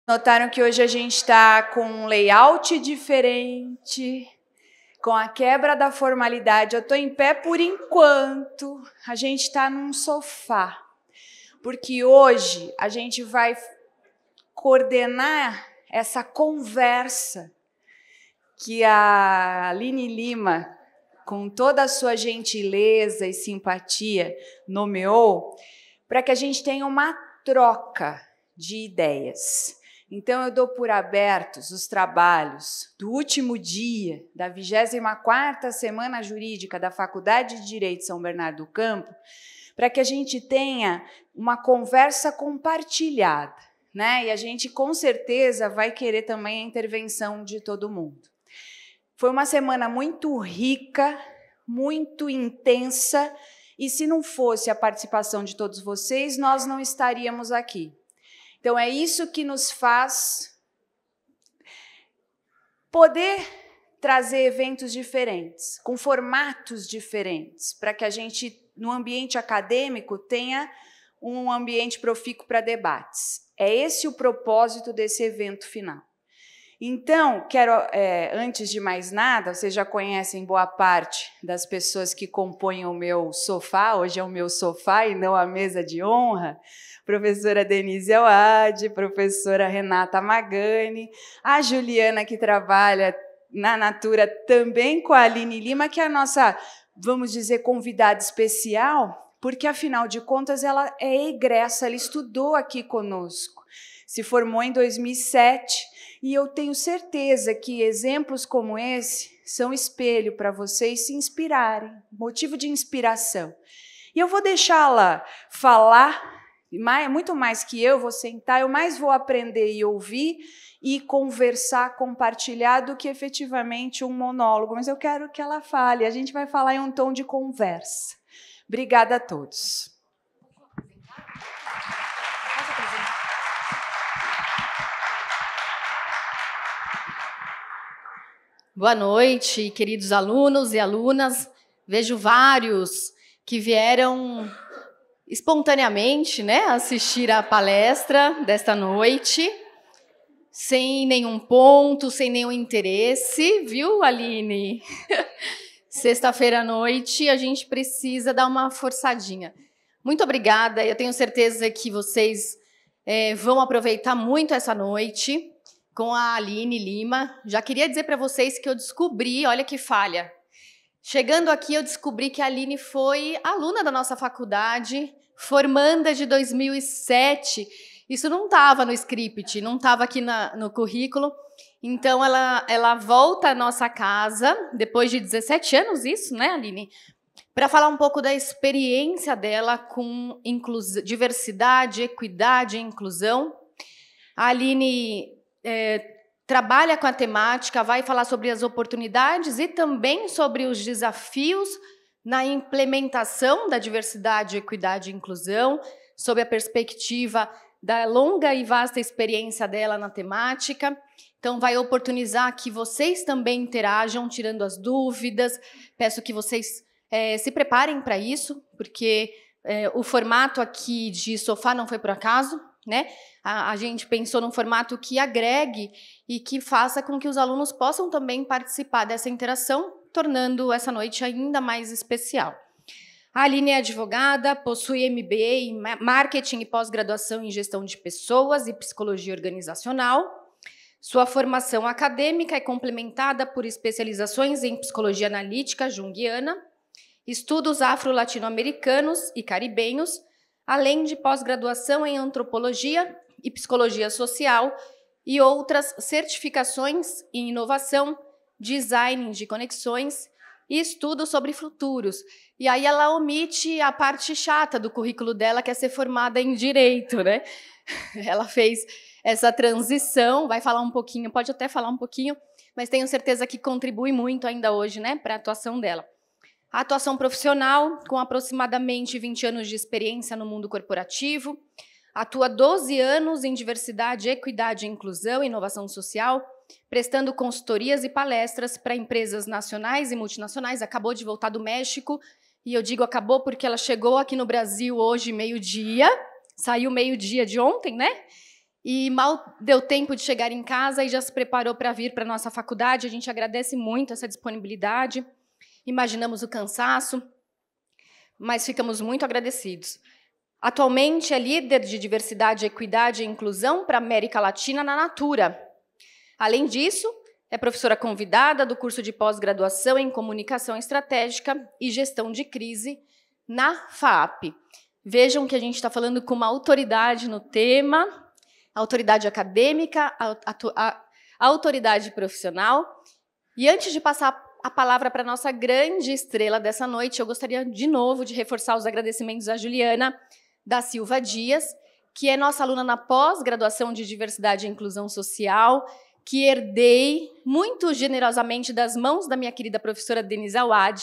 Notaram que hoje a gente está com um layout diferente, com a quebra da formalidade. Eu estou em pé por enquanto, a gente está num sofá, porque hoje a gente vai coordenar essa conversa que a Aline Lima, com toda a sua gentileza e simpatia, nomeou, para que a gente tenha uma troca de ideias. Então, eu dou por abertos os trabalhos do último dia da 24ª Semana Jurídica da Faculdade de Direito de São Bernardo do Campo, para que a gente tenha uma conversa compartilhada, né? E a gente, com certeza, vai querer também a intervenção de todo mundo. Foi uma semana muito rica, muito intensa, e se não fosse a participação de todos vocês, nós não estaríamos aqui. Então, é isso que nos faz poder trazer eventos diferentes, com formatos diferentes, para que a gente, no ambiente acadêmico, tenha um ambiente profícuo para debates. É esse o propósito desse evento final. Então, quero, antes de mais nada, vocês já conhecem boa parte das pessoas que compõem o meu sofá, hoje é o meu sofá e não a mesa de honra, professora Denise Elade, professora Renata Magani, a Juliana, que trabalha na Natura também com a Aline Lima, que é a nossa, vamos dizer, convidada especial, porque, afinal de contas, ela é egressa, ela estudou aqui conosco, se formou em 2007, e eu tenho certeza que exemplos como esse são espelho para vocês se inspirarem, motivo de inspiração. E eu vou deixá-la falar, muito mais que eu vou sentar, eu mais vou aprender e ouvir e conversar, compartilhar, do que efetivamente um monólogo. Mas eu quero que ela fale, a gente vai falar em um tom de conversa. Obrigada a todos. Boa noite, queridos alunos e alunas. Vejo vários que vieram espontaneamente, né, assistir à palestra desta noite, sem nenhum ponto, sem nenhum interesse, viu, Aline? Sexta-feira à noite, a gente precisa dar uma forçadinha. Muito obrigada, eu tenho certeza que vocês vão aproveitar muito essa noite com a Aline Lima. Já queria dizer para vocês que eu descobri, olha que falha, chegando aqui eu descobri que a Aline foi aluna da nossa faculdade, formanda de 2007, isso não estava no script, não estava aqui no currículo, então ela volta à nossa casa, depois de 17 anos isso, né, Aline? Para falar um pouco da experiência dela com diversidade, equidade e inclusão. A Aline trabalha com a temática, vai falar sobre as oportunidades e também sobre os desafios na implementação da diversidade, equidade e inclusão, sob a perspectiva da longa e vasta experiência dela na temática. Então, vai oportunizar que vocês também interajam, tirando as dúvidas. Peço que vocês se preparem para isso, porque o formato aqui de sofá não foi por acaso, né? A gente pensou num formato que agregue e que faça com que os alunos possam também participar dessa interação, tornando essa noite ainda mais especial. A Aline é advogada, possui MBA em Marketing e pós-graduação em Gestão de Pessoas e Psicologia Organizacional. Sua formação acadêmica é complementada por especializações em Psicologia Analítica Junguiana, estudos afro-latino-americanos e caribenhos, além de pós-graduação em Antropologia e Psicologia Social e outras certificações em Inovação, Design de Conexões e Estudos sobre Futuros. E aí ela omite a parte chata do currículo dela, que é ser formada em Direito, né? Ela fez essa transição, vai falar um pouquinho, pode até falar um pouquinho, mas tenho certeza que contribui muito ainda hoje, né, para a atuação dela. A atuação profissional, com aproximadamente 20 anos de experiência no mundo corporativo, atua 12 anos em diversidade, equidade, inclusão e inovação social, prestando consultorias e palestras para empresas nacionais e multinacionais. Acabou de voltar do México, e eu digo acabou porque ela chegou aqui no Brasil hoje, meio-dia, saiu meio-dia de ontem, né? e mal deu tempo de chegar em casa e já se preparou para vir para a nossa faculdade. A gente agradece muito essa disponibilidade, imaginamos o cansaço, mas ficamos muito agradecidos. Atualmente é líder de diversidade, equidade e inclusão para a América Latina na Natura. Além disso, é professora convidada do curso de pós-graduação em Comunicação Estratégica e Gestão de Crise na FAAP. Vejam que a gente está falando com uma autoridade no tema, autoridade acadêmica, autoridade profissional. E antes de passar a palavra para a nossa grande estrela dessa noite, eu gostaria de novo de reforçar os agradecimentos à Juliana da Silva Dias, que é nossa aluna na pós-graduação de Diversidade e Inclusão Social, que herdei muito generosamente das mãos da minha querida professora Denise Awad,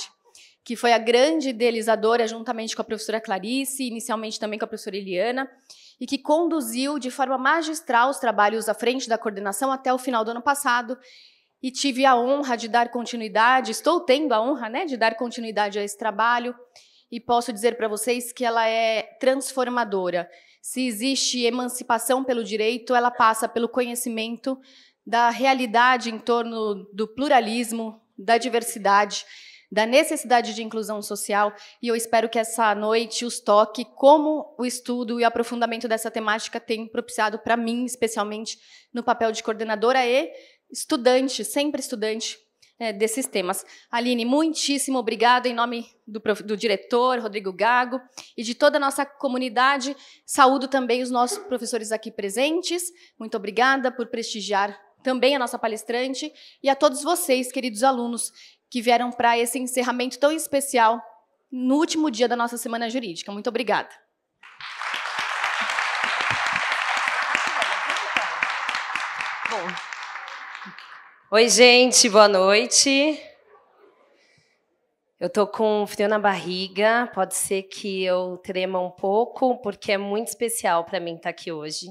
que foi a grande idealizadora, juntamente com a professora Clarice, inicialmente também com a professora Eliana, e que conduziu de forma magistral os trabalhos à frente da coordenação até o final do ano passado, e tive a honra de dar continuidade, estou tendo a honra, né, de dar continuidade a esse trabalho, e posso dizer para vocês que ela é transformadora. Se existe emancipação pelo direito, ela passa pelo conhecimento da realidade em torno do pluralismo, da diversidade, da necessidade de inclusão social, e eu espero que essa noite os toque como o estudo e o aprofundamento dessa temática tem propiciado para mim, especialmente no papel de coordenadora e estudante, sempre estudante desses temas. Aline, muitíssimo obrigada em nome do diretor, Rodrigo Gago, e de toda a nossa comunidade. Saúdo também os nossos professores aqui presentes. Muito obrigada por prestigiar também a nossa palestrante, e a todos vocês, queridos alunos, que vieram para esse encerramento tão especial no último dia da nossa Semana Jurídica. Muito obrigada. Bom. Oi, gente, boa noite. Eu tô com frio na barriga, pode ser que eu trema um pouco, porque é muito especial para mim estar aqui hoje.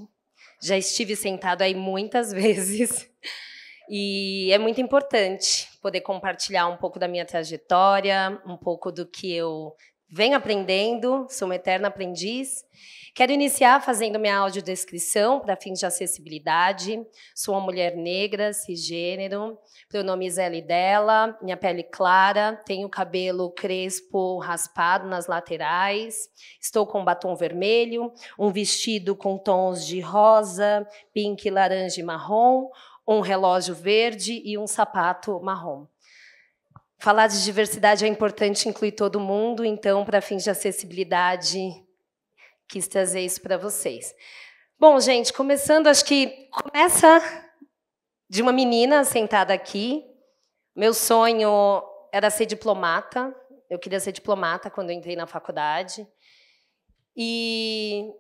Já estive sentado aí muitas vezes e é muito importante poder compartilhar um pouco da minha trajetória, um pouco do que eu venho aprendendo, sou uma eterna aprendiz. Quero iniciar fazendo minha audiodescrição para fins de acessibilidade. Sou uma mulher negra, cisgênero, pronomes ela e dela, minha pele clara, tenho cabelo crespo raspado nas laterais, estou com batom vermelho, um vestido com tons de rosa, pink, laranja e marrom, um relógio verde e um sapato marrom. Falar de diversidade é importante incluir todo mundo, então, para fins de acessibilidade, quis trazer isso para vocês. Bom, gente, começando, acho que começa de uma menina sentada aqui. Meu sonho era ser diplomata. Eu queria ser diplomata quando eu entrei na faculdade. E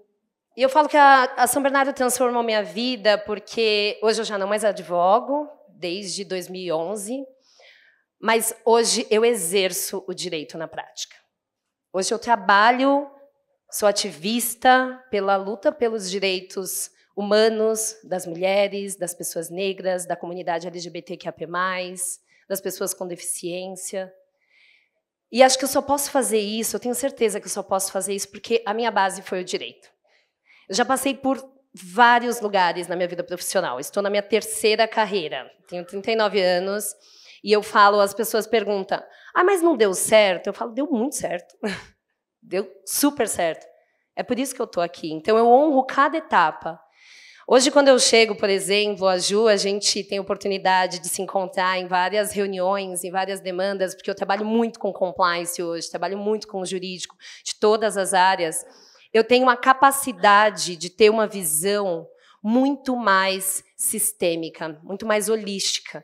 eu falo que a São Bernardo transformou minha vida porque hoje eu já não mais advogo, desde 2011, mas hoje eu exerço o direito na prática. Hoje eu trabalho, sou ativista pela luta pelos direitos humanos das mulheres, das pessoas negras, da comunidade LGBTQIA+, das pessoas com deficiência. E acho que eu só posso fazer isso, eu tenho certeza que eu só posso fazer isso porque a minha base foi o direito. Eu já passei por vários lugares na minha vida profissional. Estou na minha terceira carreira, tenho 39 anos, e eu falo, as pessoas perguntam, mas não deu certo? Eu falo, deu muito certo. Deu super certo. É por isso que eu estou aqui. Então, eu honro cada etapa. Hoje, quando eu chego, por exemplo, a Ju, a gente tem oportunidade de se encontrar em várias reuniões, em várias demandas, porque eu trabalho muito com compliance hoje, trabalho muito com o jurídico, de todas as áreas. Eu tenho uma capacidade de ter uma visão muito mais sistêmica, muito mais holística.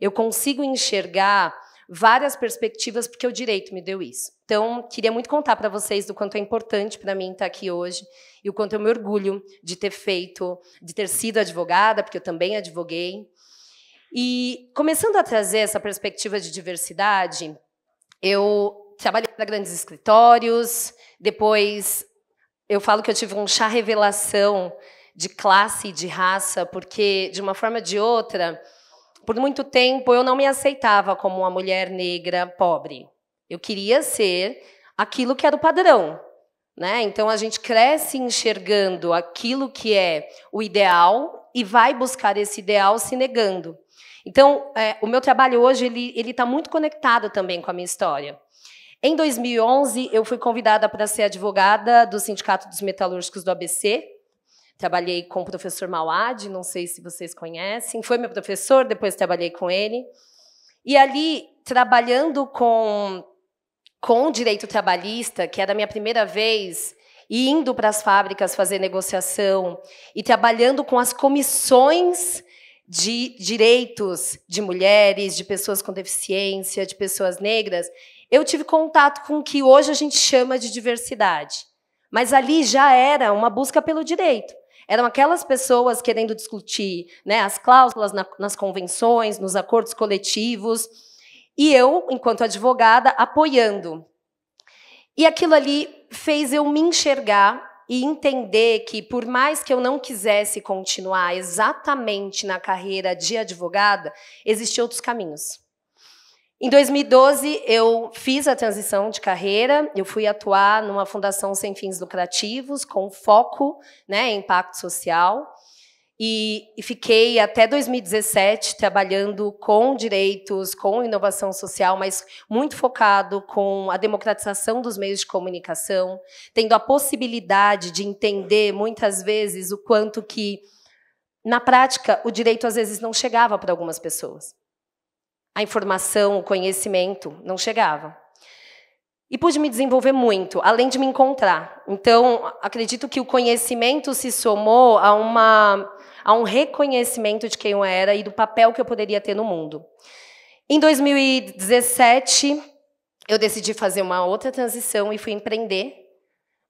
Eu consigo enxergar várias perspectivas porque o direito me deu isso. Então, queria muito contar para vocês do quanto é importante para mim estar aqui hoje e o quanto eu me orgulho de ter feito, de ter sido advogada, porque eu também advoguei. E, começando a trazer essa perspectiva de diversidade, eu trabalhei para grandes escritórios, depois eu falo que eu tive um chá revelação de classe e de raça, porque, de uma forma ou de outra, por muito tempo, eu não me aceitava como uma mulher negra pobre. Eu queria ser aquilo que era o padrão. né? Então, a gente cresce enxergando aquilo que é o ideal e vai buscar esse ideal se negando. Então, o meu trabalho hoje ele está muito conectado também com a minha história. Em 2011, eu fui convidada para ser advogada do Sindicato dos Metalúrgicos do ABC. Trabalhei com o professor Mauad, não sei se vocês conhecem. Foi meu professor, depois trabalhei com ele. E ali, trabalhando com o direito trabalhista, que era a minha primeira vez, e indo para as fábricas fazer negociação, e trabalhando com as comissões de direitos de mulheres, de pessoas com deficiência, de pessoas negras, eu tive contato com o que hoje a gente chama de diversidade. Mas ali já era uma busca pelo direito. Eram aquelas pessoas querendo discutir, né, as cláusulas nas convenções, nos acordos coletivos, e eu, enquanto advogada, apoiando. E aquilo ali fez eu me enxergar e entender que, por mais que eu não quisesse continuar exatamente na carreira de advogada, existiam outros caminhos. Em 2012, eu fiz a transição de carreira, eu fui atuar numa fundação sem fins lucrativos, com foco, né, em impacto social, e fiquei até 2017 trabalhando com direitos, com inovação social, mas muito focado com a democratização dos meios de comunicação, tendo a possibilidade de entender, muitas vezes, o quanto que, na prática, o direito, às vezes, não chegava para algumas pessoas. A informação, o conhecimento não chegava. E pude me desenvolver muito, além de me encontrar. Então, acredito que o conhecimento se somou a um reconhecimento de quem eu era e do papel que eu poderia ter no mundo. Em 2017, eu decidi fazer uma outra transição e fui empreender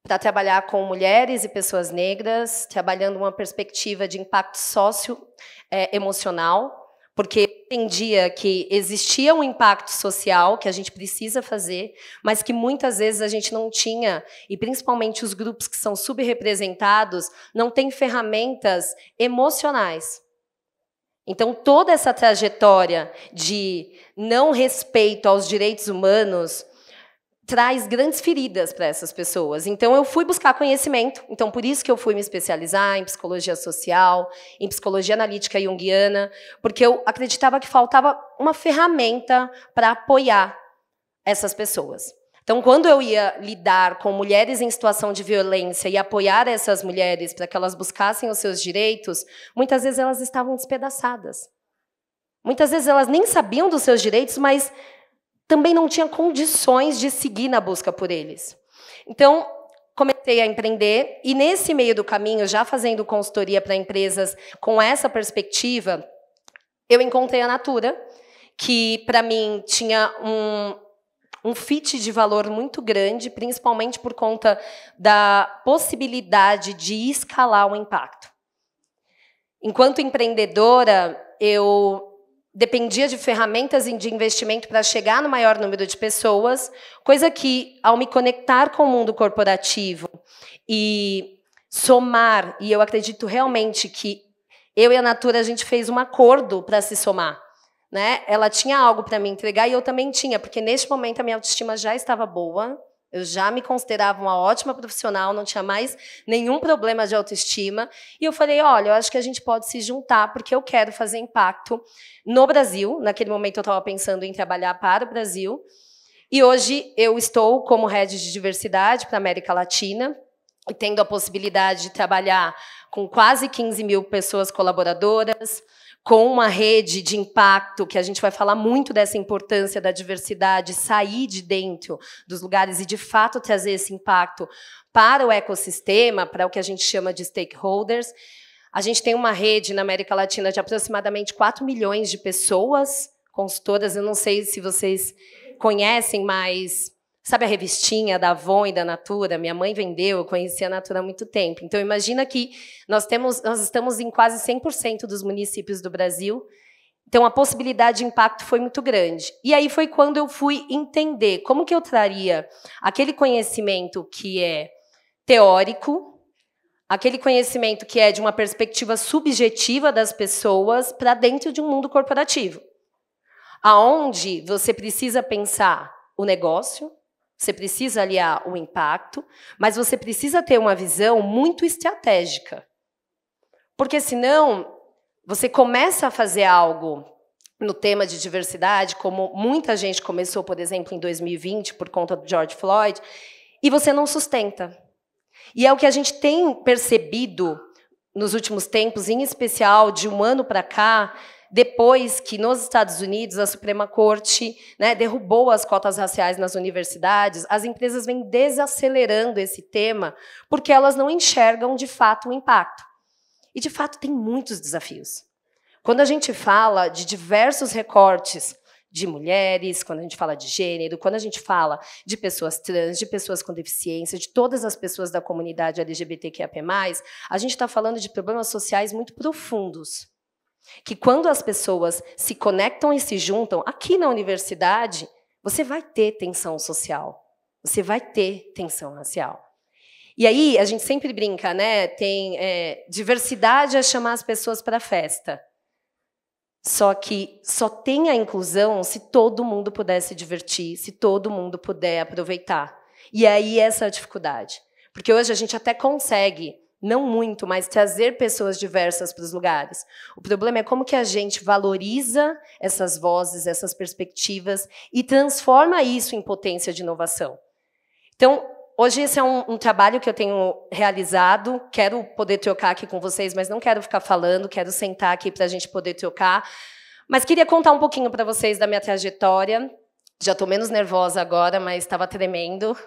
para trabalhar com mulheres e pessoas negras, trabalhando uma perspectiva de impacto socioemocional, porque entendia que existia um impacto social que a gente precisa fazer, mas que muitas vezes a gente não tinha, e principalmente os grupos que são subrepresentados, não têm ferramentas emocionais. Então, toda essa trajetória de não respeito aos direitos humanos traz grandes feridas para essas pessoas. Então, eu fui buscar conhecimento. Então, por isso que eu fui me especializar em psicologia social, em psicologia analítica junguiana, porque eu acreditava que faltava uma ferramenta para apoiar essas pessoas. Então, quando eu ia lidar com mulheres em situação de violência e apoiar essas mulheres para que elas buscassem os seus direitos, muitas vezes elas estavam despedaçadas. Muitas vezes elas nem sabiam dos seus direitos, mas também não tinha condições de seguir na busca por eles. Então, comecei a empreender, e nesse meio do caminho, já fazendo consultoria para empresas com essa perspectiva, eu encontrei a Natura, que, para mim, tinha um fit de valor muito grande, principalmente por conta da possibilidade de escalar o impacto. Enquanto empreendedora, eu dependia de ferramentas de investimento para chegar no maior número de pessoas, coisa que, ao me conectar com o mundo corporativo e somar, e eu acredito realmente que eu e a Natura, a gente fez um acordo para se somar, né? Ela tinha algo para me entregar e eu também tinha, porque neste momento a minha autoestima já estava boa, eu já me considerava uma ótima profissional, não tinha mais nenhum problema de autoestima. E eu falei, olha, eu acho que a gente pode se juntar, porque eu quero fazer impacto no Brasil. Naquele momento eu estava pensando em trabalhar para o Brasil. E hoje eu estou como head de diversidade para a América Latina, e tendo a possibilidade de trabalhar com quase 15 mil pessoas colaboradoras, com uma rede de impacto, que a gente vai falar muito dessa importância da diversidade, sair de dentro dos lugares e, de fato, trazer esse impacto para o ecossistema, para o que a gente chama de stakeholders. A gente tem uma rede na América Latina de aproximadamente 4 milhões de pessoas consultoras. Eu não sei se vocês conhecem, mas sabe a revistinha da Avon e da Natura? Minha mãe vendeu, eu conheci a Natura há muito tempo. Então, imagina que nós estamos em quase 100% dos municípios do Brasil. Então, a possibilidade de impacto foi muito grande. E aí foi quando eu fui entender como que eu traria aquele conhecimento que é teórico, aquele conhecimento que é de uma perspectiva subjetiva das pessoas para dentro de um mundo corporativo, aonde você precisa pensar o negócio, você precisa aliar o impacto, mas você precisa ter uma visão muito estratégica. Porque senão, você começa a fazer algo no tema de diversidade, como muita gente começou, por exemplo, em 2020, por conta do George Floyd, e você não sustenta. E é o que a gente tem percebido nos últimos tempos, em especial de um ano para cá, depois que nos Estados Unidos a Suprema Corte, né, derrubou as cotas raciais nas universidades, as empresas vêm desacelerando esse tema porque elas não enxergam, de fato, o impacto. E, de fato, tem muitos desafios. Quando a gente fala de diversos recortes de mulheres, quando a gente fala de gênero, quando a gente fala de pessoas trans, de pessoas com deficiência, de todas as pessoas da comunidade LGBTQIA+, a gente está falando de problemas sociais muito profundos, que quando as pessoas se conectam e se juntam, aqui na universidade, você vai ter tensão social, você vai ter tensão racial. E aí, a gente sempre brinca, né? Tem diversidade é chamar as pessoas para a festa. Só que só tem a inclusão se todo mundo puder se divertir, se todo mundo puder aproveitar. E aí essa é a dificuldade. Porque hoje a gente até consegue, não muito, mas trazer pessoas diversas para os lugares. O problema é como que a gente valoriza essas vozes, essas perspectivas e transforma isso em potência de inovação. Então, hoje esse é um trabalho que eu tenho realizado, quero poder trocar aqui com vocês, mas não quero ficar falando, quero sentar aqui para a gente poder trocar. Mas queria contar um pouquinho para vocês da minha trajetória. Já estou menos nervosa agora, mas estava tremendo.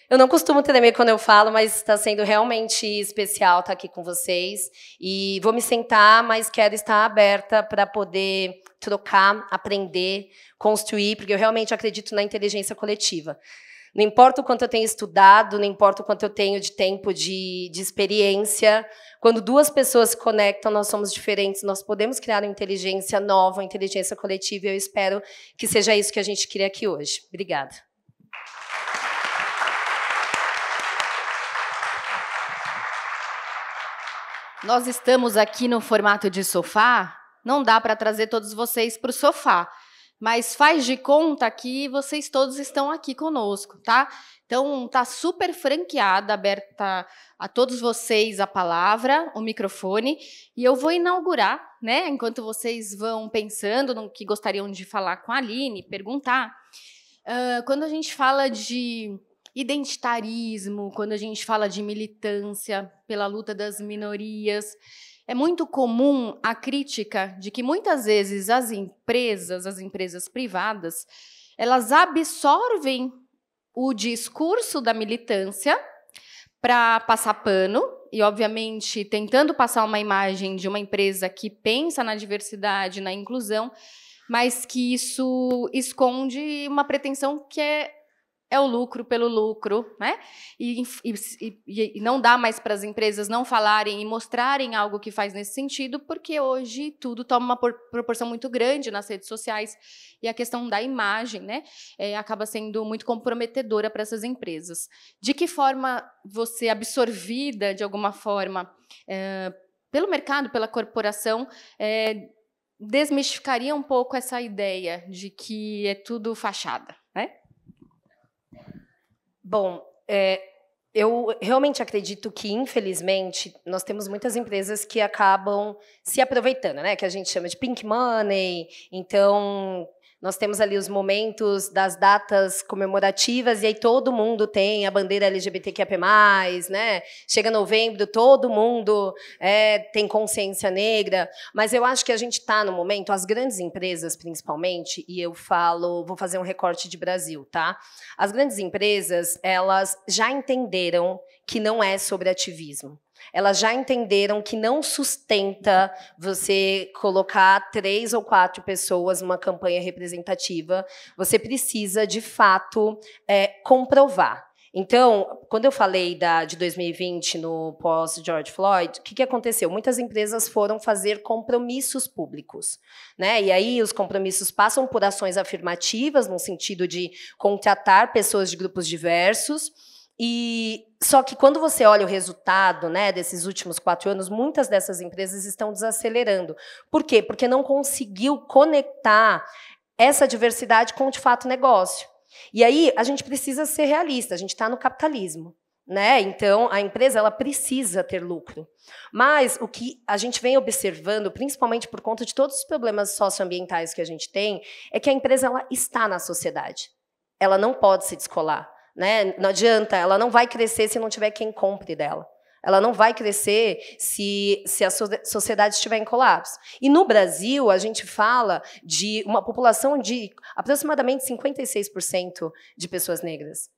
Eu não costumo tremer quando eu falo, mas está sendo realmente especial estar aqui com vocês. E vou me sentar, mas quero estar aberta para poder trocar, aprender, construir, porque eu realmente acredito na inteligência coletiva. Não importa o quanto eu tenho estudado, não importa o quanto eu tenho de tempo de experiência, quando duas pessoas se conectam, nós somos diferentes, nós podemos criar uma inteligência nova, uma inteligência coletiva, e eu espero que seja isso que a gente cria aqui hoje. Obrigada. Nós estamos aqui no formato de sofá, não dá para trazer todos vocês para o sofá, mas faz de conta que vocês todos estão aqui conosco, tá? Então, tá super franqueada, aberta a todos vocês a palavra, o microfone, e eu vou inaugurar, né, enquanto vocês vão pensando no que gostariam de falar com a Aline, perguntar. Quando a gente fala de identitarismo, quando a gente fala de militância pela luta das minorias, é muito comum a crítica de que muitas vezes as empresas privadas, elas absorvem o discurso da militância para passar pano e, obviamente, tentando passar uma imagem de uma empresa que pensa na diversidade, na inclusão, mas que isso esconde uma pretensão que é o lucro pelo lucro, né? E não dá mais para as empresas não falarem e mostrarem algo que faz nesse sentido, porque hoje tudo toma uma proporção muito grande nas redes sociais e a questão da imagem, né, acaba sendo muito comprometedora para essas empresas. De que forma você, absorvida de alguma forma pelo mercado, pela corporação, desmistificaria um pouco essa ideia de que é tudo fachada, né? Bom, eu realmente acredito que, infelizmente, nós temos muitas empresas que acabam se aproveitando, né? Que a gente chama de pink money. Então, nós temos ali os momentos das datas comemorativas e aí todo mundo tem a bandeira LGBTQIA+, né? Chega novembro, todo mundo tem consciência negra. Mas eu acho que a gente está no momento, as grandes empresas, principalmente, e eu vou fazer um recorte de Brasil, tá? As grandes empresas, elas já entenderam que não é sobre ativismo. Elas já entenderam que não sustenta você colocar 3 ou 4 pessoas numa campanha representativa. Você precisa, de fato, comprovar. Então, quando eu falei de 2020, no pós-George Floyd, o que aconteceu? Muitas empresas foram fazer compromissos públicos, né? E aí os compromissos passam por ações afirmativas, no sentido de contratar pessoas de grupos diversos. E só que quando você olha o resultado, né, desses últimos 4 anos, muitas dessas empresas estão desacelerando. Por quê? Porque não conseguiu conectar essa diversidade com, de fato, negócio. E aí a gente precisa ser realista, a gente está no capitalismo, né? Então a empresa ela precisa ter lucro. Mas o que a gente vem observando, principalmente por conta de todos os problemas socioambientais que a gente tem, é que a empresa ela está na sociedade. Ela não pode se descolar, né? Não adianta, ela não vai crescer se não tiver quem compre dela. Ela não vai crescer se a sociedade estiver em colapso. E no Brasil, a gente fala de uma população de aproximadamente 56% de pessoas negras.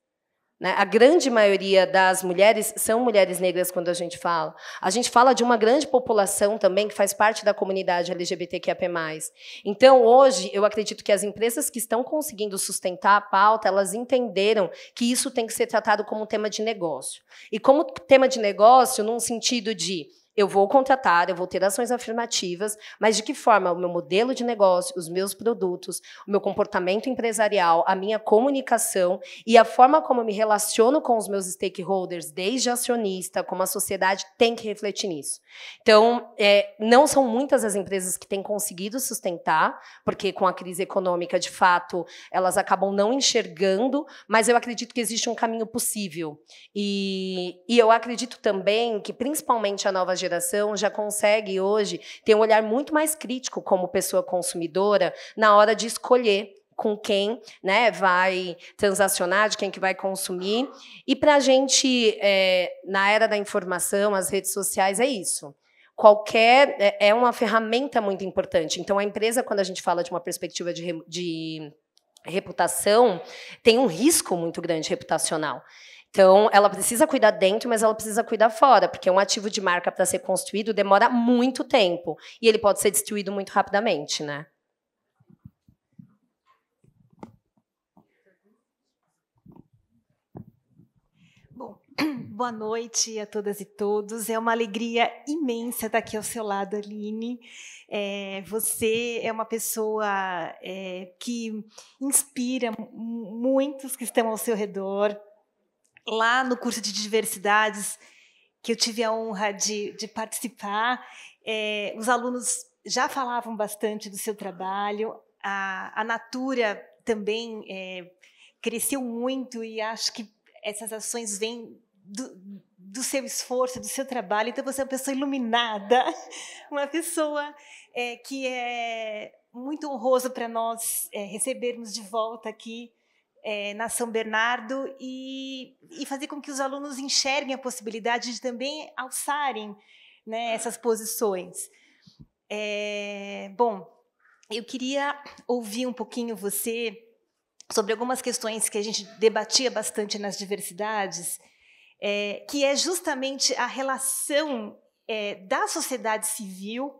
Né? A grande maioria das mulheres são mulheres negras quando a gente fala. A gente fala de uma grande população também que faz parte da comunidade LGBTQIA+. Então, hoje, eu acredito que as empresas que estão conseguindo sustentar a pauta, elas entenderam que isso tem que ser tratado como um tema de negócio. E como tema de negócio, num sentido de eu vou contratar, eu vou ter ações afirmativas, mas de que forma o meu modelo de negócio, os meus produtos, o meu comportamento empresarial, a minha comunicação e a forma como eu me relaciono com os meus stakeholders, desde acionista, como a sociedade, tem que refletir nisso. Então, não são muitas as empresas que têm conseguido sustentar, porque com a crise econômica, de fato, elas acabam não enxergando, mas eu acredito que existe um caminho possível. E eu acredito também que, principalmente a nova geração, já consegue hoje ter um olhar muito mais crítico como pessoa consumidora na hora de escolher com quem, né, vai transacionar, de quem que vai consumir. E para a gente, na era da informação, as redes sociais, é isso. É uma ferramenta muito importante. Então, a empresa, quando a gente fala de uma perspectiva de reputação, tem um risco muito grande reputacional. Então, ela precisa cuidar dentro, mas ela precisa cuidar fora, porque um ativo de marca para ser construído demora muito tempo e ele pode ser destruído muito rapidamente, né? Bom, boa noite a todas e todos. É uma alegria imensa estar aqui ao seu lado, Aline. Você é uma pessoa que inspira muitos que estão ao seu redor. Lá no curso de diversidades, que eu tive a honra de participar, os alunos já falavam bastante do seu trabalho, a Natura também cresceu muito e acho que essas ações vêm do seu esforço, do seu trabalho. Então, você é uma pessoa iluminada, uma pessoa que é muito honroso para nós recebermos de volta aqui na São Bernardo e fazer com que os alunos enxerguem a possibilidade de também alçarem, né, essas posições. Bom, eu queria ouvir um pouquinho você sobre algumas questões que a gente debatia bastante nas diversidades, que é justamente a relação da sociedade civil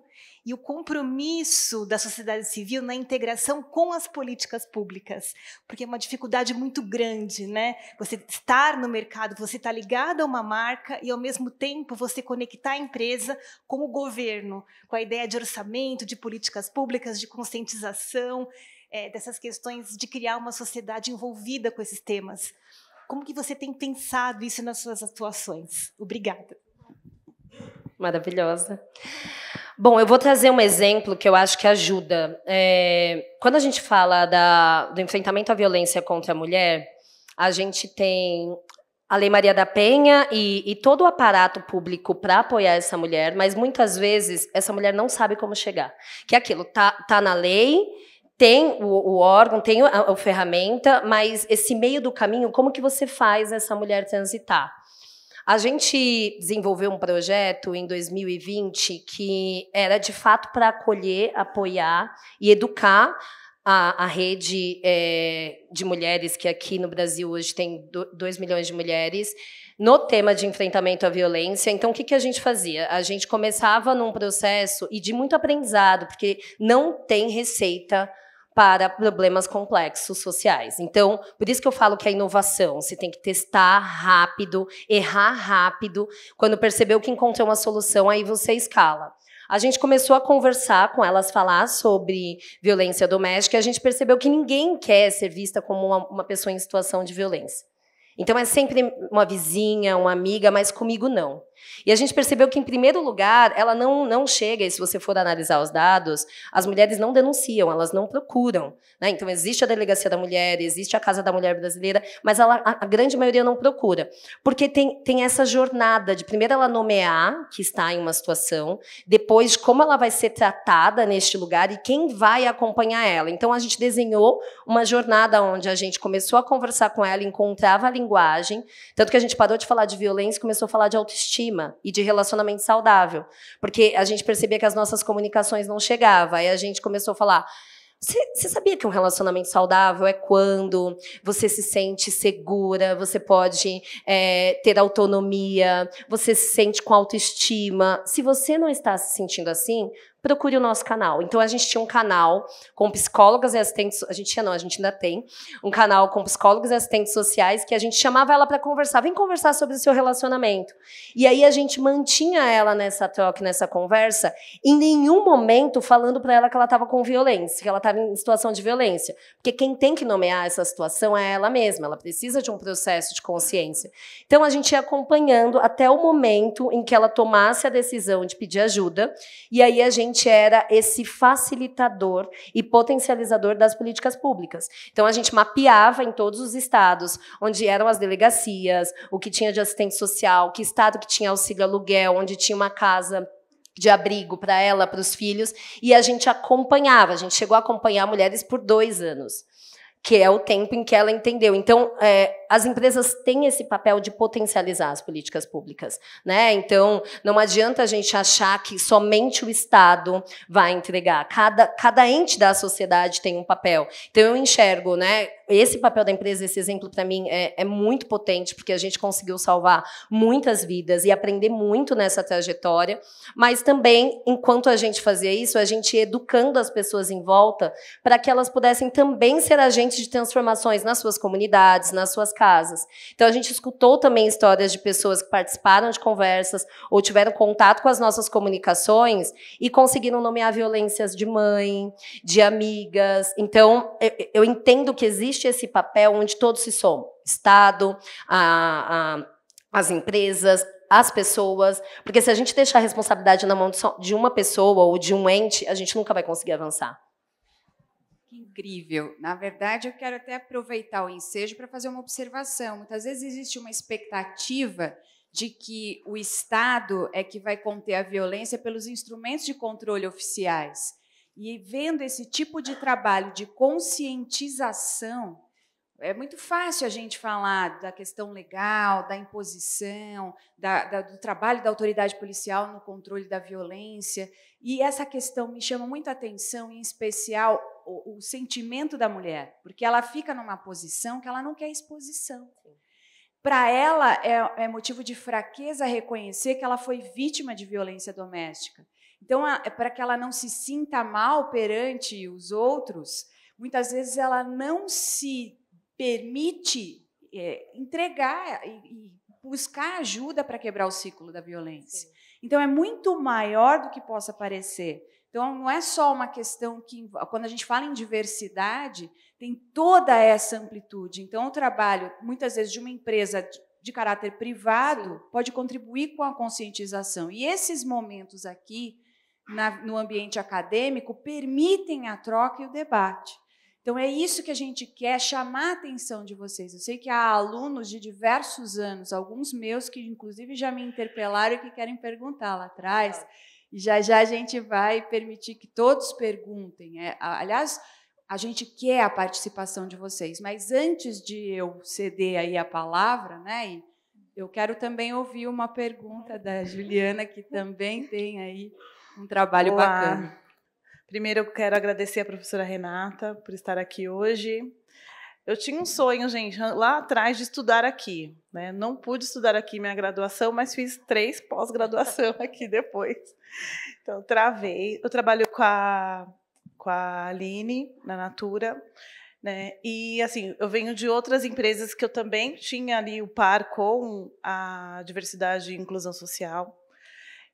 e o compromisso da sociedade civil na integração com as políticas públicas, porque é uma dificuldade muito grande, né? Você estar no mercado, você estar ligado a uma marca e, ao mesmo tempo, você conectar a empresa com o governo, com a ideia de orçamento, de políticas públicas, de conscientização, dessas questões de criar uma sociedade envolvida com esses temas. Como que você tem pensado isso nas suas atuações? Obrigada. Maravilhosa. Bom, eu vou trazer um exemplo que eu acho que ajuda. Quando a gente fala do enfrentamento à violência contra a mulher, a gente tem a Lei Maria da Penha e todo o aparato público para apoiar essa mulher, mas muitas vezes essa mulher não sabe como chegar. Que é aquilo, tá na lei, tem o órgão, tem a ferramenta, mas esse meio do caminho, como que você faz essa mulher transitar? A gente desenvolveu um projeto em 2020 que era, de fato, para acolher, apoiar e educar a rede de mulheres, que aqui no Brasil hoje tem 2 milhões de mulheres, no tema de enfrentamento à violência. Então, o que a gente fazia? A gente começava num processo e de muito aprendizado, porque não tem receita para problemas complexos sociais. Então, por isso que eu falo que a inovação, você tem que testar rápido, errar rápido, quando percebeu que encontrou uma solução, aí você escala. A gente começou a conversar com elas, falar sobre violência doméstica, e a gente percebeu que ninguém quer ser vista como uma pessoa em situação de violência. Então, é sempre uma vizinha, uma amiga, mas comigo não. E a gente percebeu que, em primeiro lugar, ela não chega, e se você for analisar os dados, as mulheres não denunciam, elas não procuram, né? Então, existe a Delegacia da Mulher, existe a Casa da Mulher Brasileira, mas a grande maioria não procura. Porque tem essa jornada de, primeiro, ela nomear que está em uma situação, depois, como ela vai ser tratada neste lugar e quem vai acompanhar ela. Então, a gente desenhou uma jornada onde a gente começou a conversar com ela, encontrava a linguagem, tanto que a gente parou de falar de violência e começou a falar de autoestima e de relacionamento saudável, porque a gente percebia que as nossas comunicações não chegavam, aí a gente começou a falar, você sabia que um relacionamento saudável é quando você se sente segura, você pode ter autonomia, você se sente com autoestima. Se você não está se sentindo assim, procure o nosso canal. Então, a gente tinha um canal com psicólogas e assistentes... A gente ainda tem um canal com psicólogos e assistentes sociais que a gente chamava ela para conversar. Vem conversar sobre o seu relacionamento. E aí, a gente mantinha ela nessa troca, nessa conversa, em nenhum momento falando para ela que ela estava com violência, que ela estava em situação de violência. Porque quem tem que nomear essa situação é ela mesma. Ela precisa de um processo de consciência. Então, a gente ia acompanhando até o momento em que ela tomasse a decisão de pedir ajuda. E aí, a gente era esse facilitador e potencializador das políticas públicas. Então, a gente mapeava em todos os estados, onde eram as delegacias, o que tinha de assistente social, que estado que tinha auxílio aluguel, onde tinha uma casa de abrigo para ela, para os filhos, e a gente acompanhava, a gente chegou a acompanhar mulheres por 2 anos, que é o tempo em que ela entendeu. Então, as empresas têm esse papel de potencializar as políticas públicas, né? Então, não adianta a gente achar que somente o Estado vai entregar. Cada ente da sociedade tem um papel. Então, eu enxergo, né, esse papel da empresa, esse exemplo, para mim, é muito potente, porque a gente conseguiu salvar muitas vidas e aprender muito nessa trajetória, mas também, enquanto a gente fazia isso, a gente ia educando as pessoas em volta para que elas pudessem também ser agentes de transformações nas suas comunidades, nas suas casas. Então, a gente escutou também histórias de pessoas que participaram de conversas ou tiveram contato com as nossas comunicações e conseguiram nomear violências de mãe, de amigas. Então, eu entendo que existe esse papel onde todos se somam. Estado, as empresas, as pessoas, porque se a gente deixar a responsabilidade na mão de uma pessoa ou de um ente, a gente nunca vai conseguir avançar. Incrível. Na verdade, eu quero até aproveitar o ensejo para fazer uma observação. Muitas vezes existe uma expectativa de que o Estado é que vai conter a violência pelos instrumentos de controle oficiais. E vendo esse tipo de trabalho de conscientização, é muito fácil a gente falar da questão legal, da imposição, do trabalho da autoridade policial no controle da violência. E essa questão me chama muito a atenção, em especial o sentimento da mulher, porque ela fica numa posição que ela não quer exposição. Para ela, é motivo de fraqueza reconhecer que ela foi vítima de violência doméstica. Então, para que ela não se sinta mal perante os outros, muitas vezes ela não se permite entregar e buscar ajuda para quebrar o ciclo da violência. Sim. Então, é muito maior do que possa parecer. Então, não é só uma questão que, quando a gente fala em diversidade, tem toda essa amplitude. Então, o trabalho, muitas vezes, de uma empresa de caráter privado, sim, pode contribuir com a conscientização. E esses momentos aqui, no ambiente acadêmico, permitem a troca e o debate. Então, é isso que a gente quer, chamar a atenção de vocês. Eu sei que há alunos de diversos anos, alguns meus que, inclusive, já me interpelaram e que querem perguntar lá atrás. E já a gente vai permitir que todos perguntem. Aliás, a gente quer a participação de vocês, mas antes de eu ceder aí a palavra, né, eu quero também ouvir uma pergunta da Juliana, que também tem aí um trabalho bacana. Primeiro, eu quero agradecer a professora Renata por estar aqui hoje. Eu tinha um sonho, gente, lá atrás de estudar aqui, né? Não pude estudar aqui minha graduação, mas fiz 3 pós-graduação aqui depois. Então, travei. Eu trabalho com a Aline, na Natura, né? E, assim, eu venho de outras empresas que eu também tinha ali o par com a diversidade e inclusão social.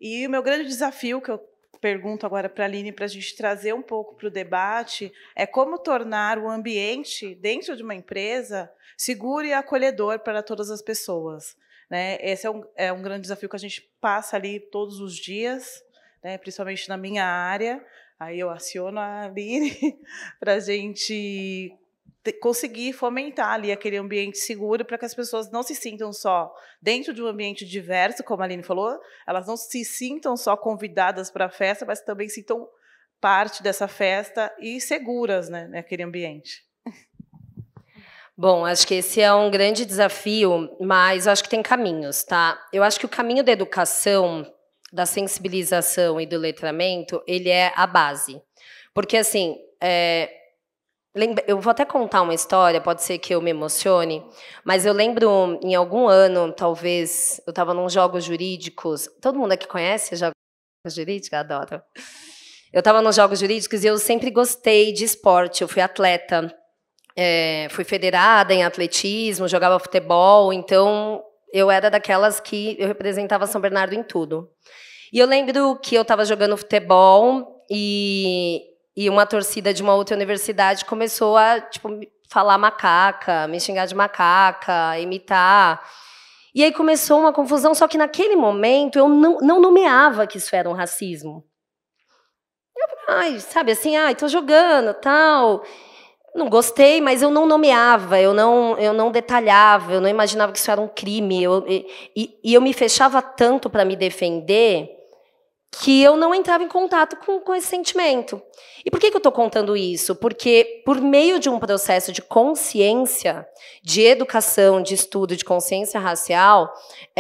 E o meu grande desafio, que eu pergunto agora para a Aline, para a gente trazer um pouco para o debate, é como tornar o ambiente dentro de uma empresa seguro e acolhedor para todas as pessoas. né? Esse é um grande desafio que a gente passa ali todos os dias, né? Principalmente na minha área. Aí eu aciono a Aline para a gente conseguir fomentar ali aquele ambiente seguro para que as pessoas não se sintam só dentro de um ambiente diverso, como a Aline falou, elas não se sintam só convidadas para a festa, mas também sintam parte dessa festa e seguras, né, naquele ambiente. Bom, acho que esse é um grande desafio, mas acho que tem caminhos, tá? Eu acho que o caminho da educação, da sensibilização e do letramento, ele é a base. Porque, assim, eu vou até contar uma história, pode ser que eu me emocione, mas eu lembro, em algum ano, talvez, eu estava nos Jogos Jurídicos. Todo mundo aqui conhece Jogos Jurídicos? Adoro. Eu estava nos Jogos Jurídicos e eu sempre gostei de esporte. Eu fui atleta, fui federada em atletismo, jogava futebol, então eu era daquelas que eu representava São Bernardo em tudo. E eu lembro que eu estava jogando futebol e uma torcida de uma outra universidade começou a falar macaca, me xingar de macaca, imitar. E aí começou uma confusão, só que naquele momento eu não nomeava que isso era um racismo. Eu, sabe assim, tô jogando, tal. Não gostei, mas eu não nomeava, eu não detalhava, eu não imaginava que isso era um crime. E eu me fechava tanto para me defender que eu não entrava em contato com esse sentimento. E por que eu estou contando isso? Porque, por meio de um processo de consciência, de educação, de estudo, de consciência racial,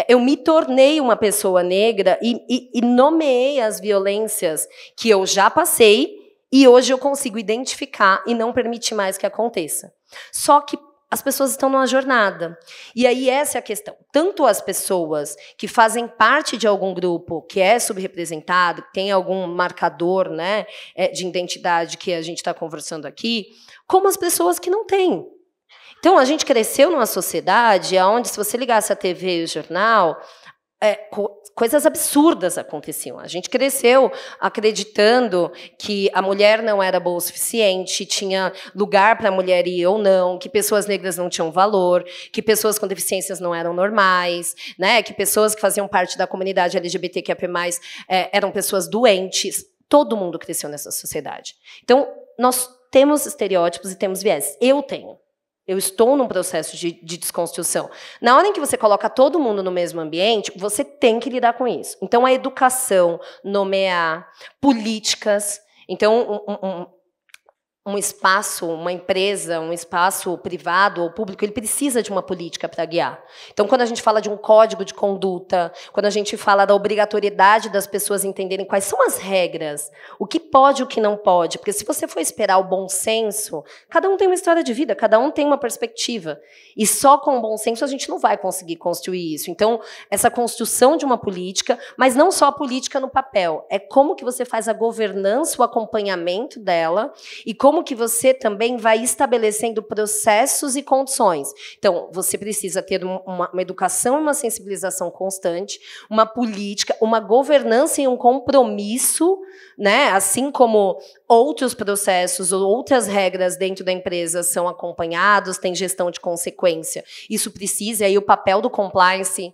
eu me tornei uma pessoa negra e nomeei as violências que eu já passei e hoje eu consigo identificar e não permitir mais que aconteça. Só que as pessoas estão numa jornada. E aí essa é a questão. Tanto as pessoas que fazem parte de algum grupo que é subrepresentado, que tem algum marcador, né, de identidade que a gente está conversando aqui, como as pessoas que não têm. Então, a gente cresceu numa sociedade onde, se você ligasse a TV e o jornal, coisas absurdas aconteciam. A gente cresceu acreditando que a mulher não era boa o suficiente, tinha lugar para a mulher ir ou não, que pessoas negras não tinham valor, que pessoas com deficiências não eram normais, né? Que pessoas que faziam parte da comunidade LGBTQIA+, eram pessoas doentes. Todo mundo cresceu nessa sociedade. Então, nós temos estereótipos e temos viés. Eu tenho. Eu estou num processo de desconstrução. Na hora em que você coloca todo mundo no mesmo ambiente, você tem que lidar com isso. Então, a educação, nomear, políticas. Então, um espaço, uma empresa, um espaço privado ou público, ele precisa de uma política para guiar. Então, quando a gente fala de um código de conduta, quando a gente fala da obrigatoriedade das pessoas entenderem quais são as regras, o que pode e o que não pode, porque se você for esperar o bom senso, cada um tem uma história de vida, cada um tem uma perspectiva, e só com o bom senso a gente não vai conseguir construir isso. Então, essa construção de uma política, mas não só a política no papel, é como que você faz a governança, o acompanhamento dela, e como que você também vai estabelecendo processos e condições. Então, você precisa ter uma educação e uma sensibilização constante, uma política, uma governança e um compromisso, né? Assim como outros processos ou outras regras dentro da empresa são acompanhados, tem gestão de consequência. Isso precisa, e aí o papel do compliance,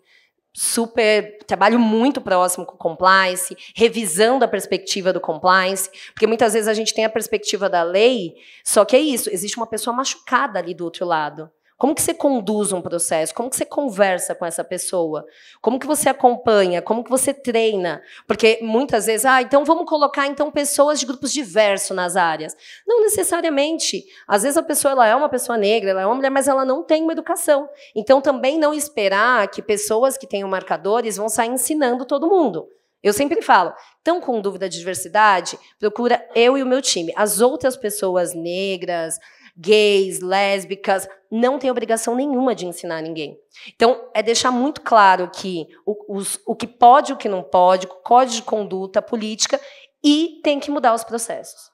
trabalho muito próximo com o compliance, revisando a perspectiva do compliance, porque muitas vezes a gente tem a perspectiva da lei, só que é isso, existe uma pessoa machucada ali do outro lado. Como que você conduz um processo? Como que você conversa com essa pessoa? Como que você acompanha? Como que você treina? Porque muitas vezes, então vamos colocar então pessoas de grupos diversos nas áreas. Não necessariamente. Às vezes a pessoa ela é uma pessoa negra, ela é uma mulher, mas ela não tem uma educação. Então também não esperar que pessoas que tenham marcadores vão sair ensinando todo mundo. Eu sempre falo, estão com dúvida de diversidade? Procura eu e o meu time. As outras pessoas negras, gays, lésbicas, não tem obrigação nenhuma de ensinar ninguém. Então, é deixar muito claro que o que pode e o que não pode, código de conduta, política, e tem que mudar os processos.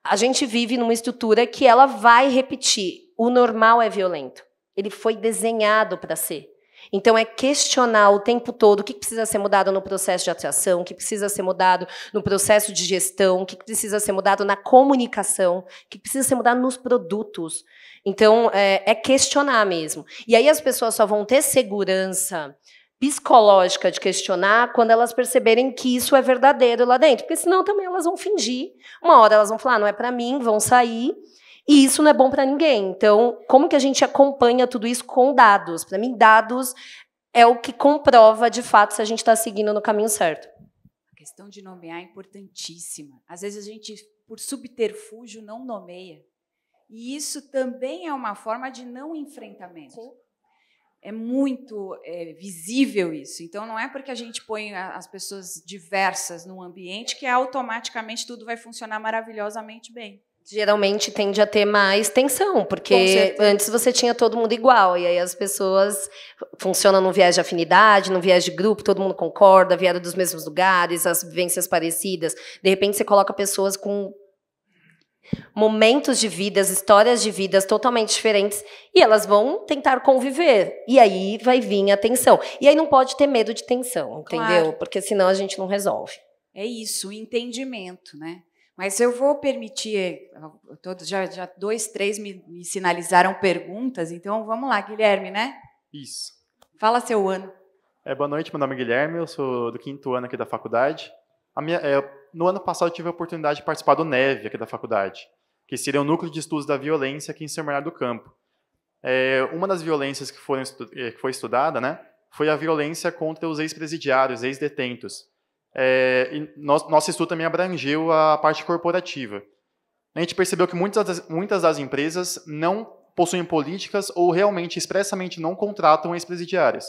A gente vive numa estrutura que ela vai repetir. O normal é violento. Ele foi desenhado para ser. Então, é questionar o tempo todo o que precisa ser mudado no processo de atração, o que precisa ser mudado no processo de gestão, o que precisa ser mudado na comunicação, o que precisa ser mudado nos produtos. Então, é questionar mesmo. E aí as pessoas só vão ter segurança psicológica de questionar quando elas perceberem que isso é verdadeiro lá dentro. Porque senão também elas vão fingir. Uma hora elas vão falar, não é para mim, vão sair. E isso não é bom para ninguém. Então, como que a gente acompanha tudo isso com dados? Para mim, dados é o que comprova, de fato, se a gente está seguindo no caminho certo. A questão de nomear é importantíssima. Às vezes a gente, por subterfúgio, não nomeia. E isso também é uma forma de não enfrentamento. Sim. É muito visível isso. Então, não é porque a gente põe as pessoas diversas num ambiente que automaticamente tudo vai funcionar maravilhosamente bem. Geralmente tende a ter mais tensão, porque antes você tinha todo mundo igual, e aí as pessoas funcionam no viés de afinidade, no viés de grupo, todo mundo concorda, vieram dos mesmos lugares, as vivências parecidas. De repente você coloca pessoas com momentos de vidas, histórias de vidas totalmente diferentes, e elas vão tentar conviver. E aí vai vir a tensão. E aí não pode ter medo de tensão, entendeu? Claro. Porque senão a gente não resolve. É isso, o entendimento, né? Mas eu vou permitir, todos já 2, 3 me sinalizaram perguntas, então vamos lá, Guilherme, né? Isso. Fala seu ano. Boa noite, meu nome é Guilherme, eu sou do 5º ano aqui da faculdade. No ano passado eu tive a oportunidade de participar do NEV aqui da faculdade, que seria o Núcleo de Estudos da Violência aqui em São Bernardo do Campo. Uma das violências que foi estudada, né, foi a violência contra os ex-presidiários, ex-detentos. E nosso estudo também abrangeu a parte corporativa. A gente percebeu que muitas das empresas não possuem políticas ou realmente, expressamente, não contratam ex-presidiários.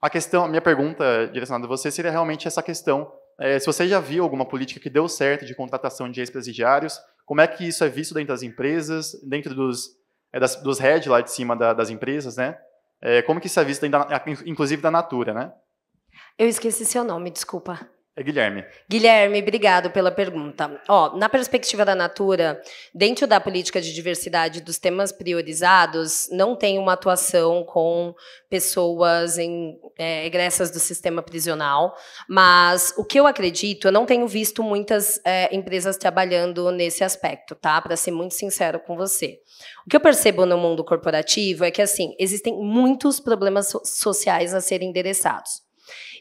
A minha pergunta direcionada a você seria realmente essa questão. Se você já viu alguma política que deu certo de contratação de ex-presidiários, como é que isso é visto dentro das empresas, dentro dos heads lá de cima das empresas, né? Como que isso é visto, inclusive da Natura, né? Eu esqueci seu nome, desculpa. É Guilherme. Guilherme, obrigado pela pergunta. Na perspectiva da Natura, dentro da política de diversidade dos temas priorizados, não tem uma atuação com pessoas egressas do sistema prisional, mas o que eu acredito, eu não tenho visto muitas empresas trabalhando nesse aspecto, tá? Para ser muito sincero com você. O que eu percebo no mundo corporativo é que, assim, existem muitos problemas sociais a serem endereçados.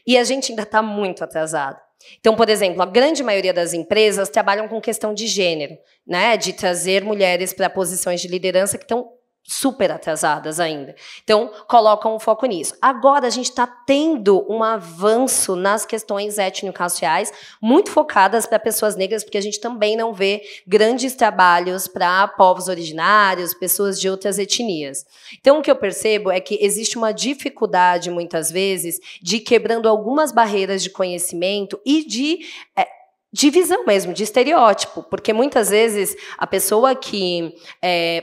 E a gente ainda está muito atrasado. Então, por exemplo, a grande maioria das empresas trabalham com questão de gênero, né? De trazer mulheres para posições de liderança que estão super atrasadas ainda. Então, colocam um foco nisso. Agora, a gente está tendo um avanço nas questões étnico-raciais, muito focadas para pessoas negras, porque a gente também não vê grandes trabalhos para povos originários, pessoas de outras etnias. Então, o que eu percebo é que existe uma dificuldade, muitas vezes, de ir quebrando algumas barreiras de conhecimento e de visão mesmo, de estereótipo, porque muitas vezes a pessoa que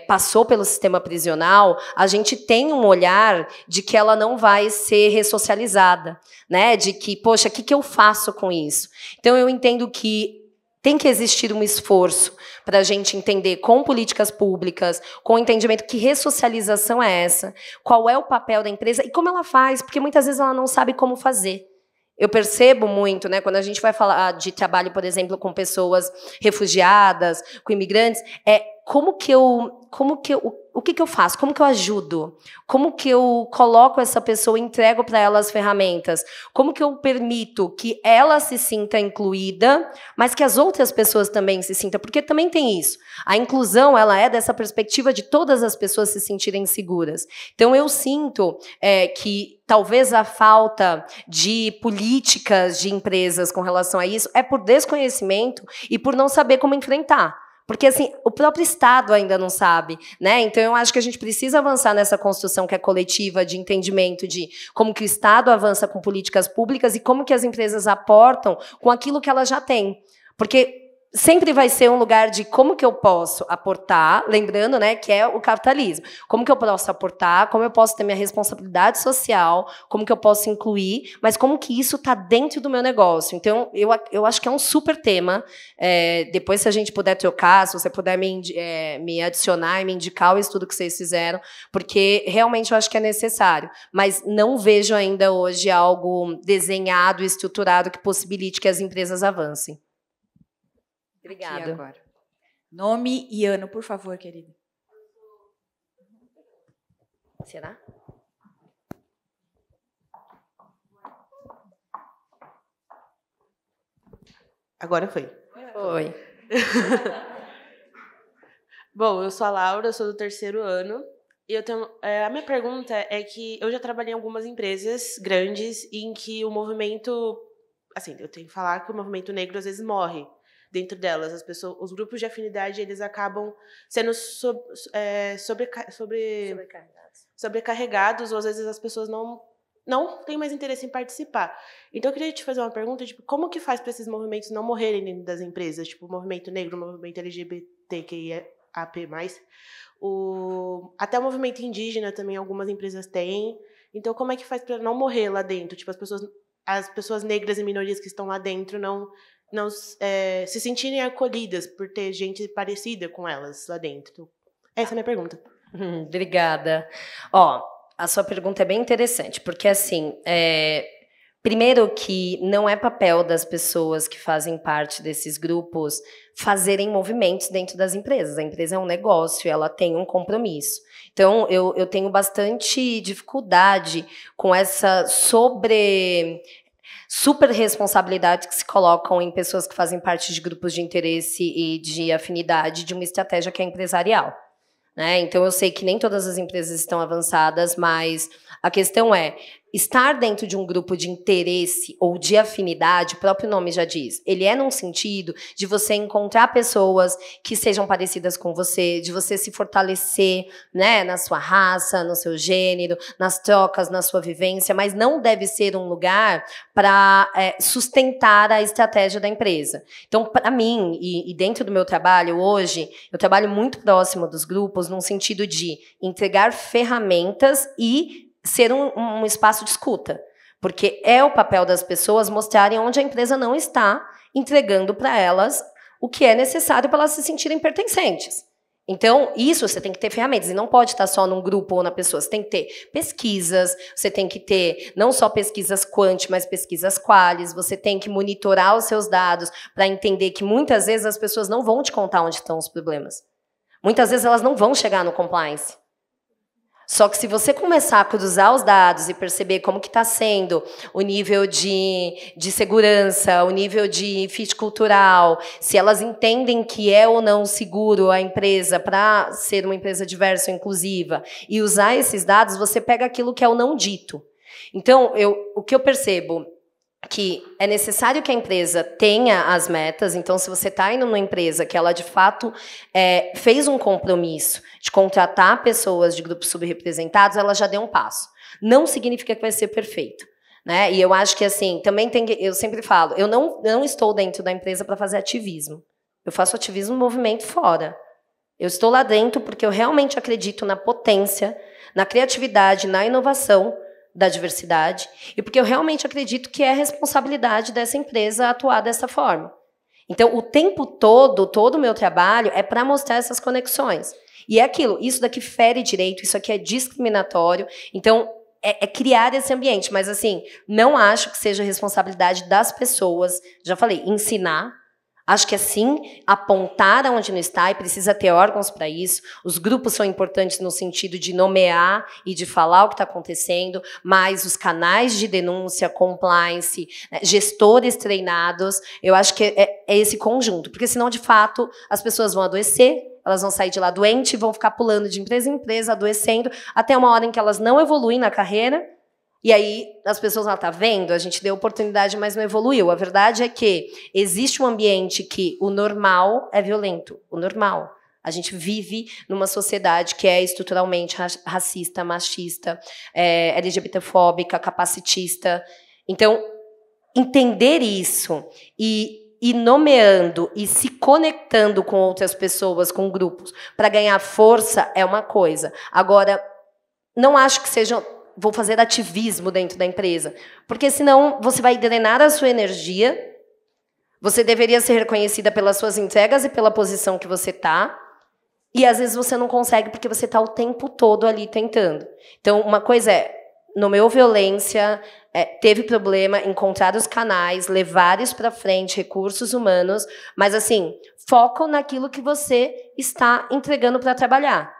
passou pelo sistema prisional, a gente tem um olhar de que ela não vai ser ressocializada, né? De que, poxa, o que eu faço com isso? Então, eu entendo que tem que existir um esforço para a gente entender com políticas públicas, com o entendimento que ressocialização é essa, qual é o papel da empresa e como ela faz, porque muitas vezes ela não sabe como fazer. Eu percebo muito, né, quando a gente vai falar de trabalho, por exemplo, com pessoas refugiadas, com imigrantes, o que eu faço? Como que eu ajudo? Como que eu coloco essa pessoa e entrego para ela as ferramentas? Como que eu permito que ela se sinta incluída, mas que as outras pessoas também se sintam? Porque também tem isso. A inclusão, ela é dessa perspectiva de todas as pessoas se sentirem seguras. Então, eu sinto que talvez a falta de políticas de empresas com relação a isso é por desconhecimento e por não saber como enfrentar. Porque, assim, o próprio Estado ainda não sabe, né? Então, eu acho que a gente precisa avançar nessa construção que é coletiva, de entendimento de como que o Estado avança com políticas públicas e como que as empresas aportam com aquilo que elas já têm. Porque sempre vai ser um lugar de como que eu posso aportar, lembrando, né, que é o capitalismo. Como que eu posso aportar, como eu posso ter minha responsabilidade social, como que eu posso incluir, mas como que isso está dentro do meu negócio. Então, eu acho que é um super tema. Depois, se a gente puder trocar, se você puder me adicionar e me indicar o estudo que vocês fizeram, porque realmente eu acho que é necessário. Mas não vejo ainda hoje algo desenhado, estruturado, que possibilite que as empresas avancem. Obrigada. Agora. Nome e ano, por favor, querida. Será? Agora foi. Oi. Bom, eu sou a Laura, eu sou do 3º ano. E eu tenho, a minha pergunta é que eu já trabalhei em algumas empresas grandes em que o movimento... Assim, eu tenho que falar que o movimento negro às vezes morre dentro delas. As pessoas, os grupos de afinidade, eles acabam sendo sobrecarregados, ou às vezes as pessoas não têm mais interesse em participar. Então, eu queria te fazer uma pergunta, tipo, como que faz para esses movimentos não morrerem dentro das empresas? Tipo, o movimento negro, o movimento LGBTQIAP+, até o movimento indígena também algumas empresas têm. Então, como é que faz para não morrer lá dentro? Tipo, as pessoas negras e minorias que estão lá dentro não se sentirem acolhidas por ter gente parecida com elas lá dentro. Essa é a minha pergunta. Obrigada. Ó, a sua pergunta é bem interessante, porque assim, primeiro que não é papel das pessoas que fazem parte desses grupos fazerem movimentos dentro das empresas. A empresa é um negócio, ela tem um compromisso. Então, eu tenho bastante dificuldade com essa super responsabilidade que se colocam em pessoas que fazem parte de grupos de interesse e de afinidade de uma estratégia que é empresarial. Né? Então, eu sei que nem todas as empresas estão avançadas, mas a questão é, estar dentro de um grupo de interesse ou de afinidade, o próprio nome já diz, ele é num sentido de você encontrar pessoas que sejam parecidas com você, de você se fortalecer, né, na sua raça, no seu gênero, nas trocas, na sua vivência, mas não deve ser um lugar para sustentar a estratégia da empresa. Então, para mim, e dentro do meu trabalho hoje, eu trabalho muito próximo dos grupos, num sentido de entregar ferramentas e ser um espaço de escuta, porque é o papel das pessoas mostrarem onde a empresa não está entregando para elas o que é necessário para elas se sentirem pertencentes. Então, isso você tem que ter ferramentas, e não pode estar só num grupo ou na pessoa, você tem que ter pesquisas, você tem que ter não só pesquisas quant, mas pesquisas qualis, você tem que monitorar os seus dados para entender que muitas vezes as pessoas não vão te contar onde estão os problemas. Muitas vezes elas não vão chegar no compliance. Só que se você começar a cruzar os dados e perceber como que está sendo o nível de segurança, o nível de fit cultural, se elas entendem que é ou não seguro a empresa para ser uma empresa diversa ou inclusiva, e usar esses dados, você pega aquilo que é o não dito. Então, o que eu percebo que é necessário que a empresa tenha as metas. Então, se você está indo numa empresa que ela, de fato, fez um compromisso de contratar pessoas de grupos subrepresentados, ela já deu um passo. Não significa que vai ser perfeito. Né? E eu acho que, assim, também eu sempre falo, eu não estou dentro da empresa para fazer ativismo. Eu faço ativismo no movimento fora. Eu estou lá dentro porque eu realmente acredito na potência, na criatividade, na inovação da diversidade, e porque eu realmente acredito que é responsabilidade dessa empresa atuar dessa forma. Então, o tempo todo o meu trabalho é para mostrar essas conexões. E é aquilo, isso daqui fere direito, isso aqui é discriminatório, então é criar esse ambiente, mas assim, não acho que seja responsabilidade das pessoas, já falei, ensinar. Acho que, assim, apontar aonde não está, e precisa ter órgãos para isso. Os grupos são importantes no sentido de nomear e de falar o que está acontecendo, mas os canais de denúncia, compliance, gestores treinados, eu acho que é esse conjunto. Porque, senão, de fato, as pessoas vão adoecer, elas vão sair de lá doentes, vão ficar pulando de empresa em empresa, adoecendo, até uma hora em que elas não evoluem na carreira. E aí as pessoas vão, tá vendo? A gente deu oportunidade, mas não evoluiu. A verdade é que existe um ambiente que o normal é violento. O normal. A gente vive numa sociedade que é estruturalmente racista, machista, LGBTfóbica, capacitista. Então, entender isso e nomeando e se conectando com outras pessoas, com grupos, para ganhar força é uma coisa. Agora, não acho que seja... vou fazer ativismo dentro da empresa, porque senão você vai drenar a sua energia, você deveria ser reconhecida pelas suas entregas e pela posição que você está, e às vezes você não consegue porque você está o tempo todo ali tentando. Então, uma coisa é, nomeou violência, teve problema, encontrar os canais, levar isso para frente, recursos humanos, mas assim, foca naquilo que você está entregando para trabalhar.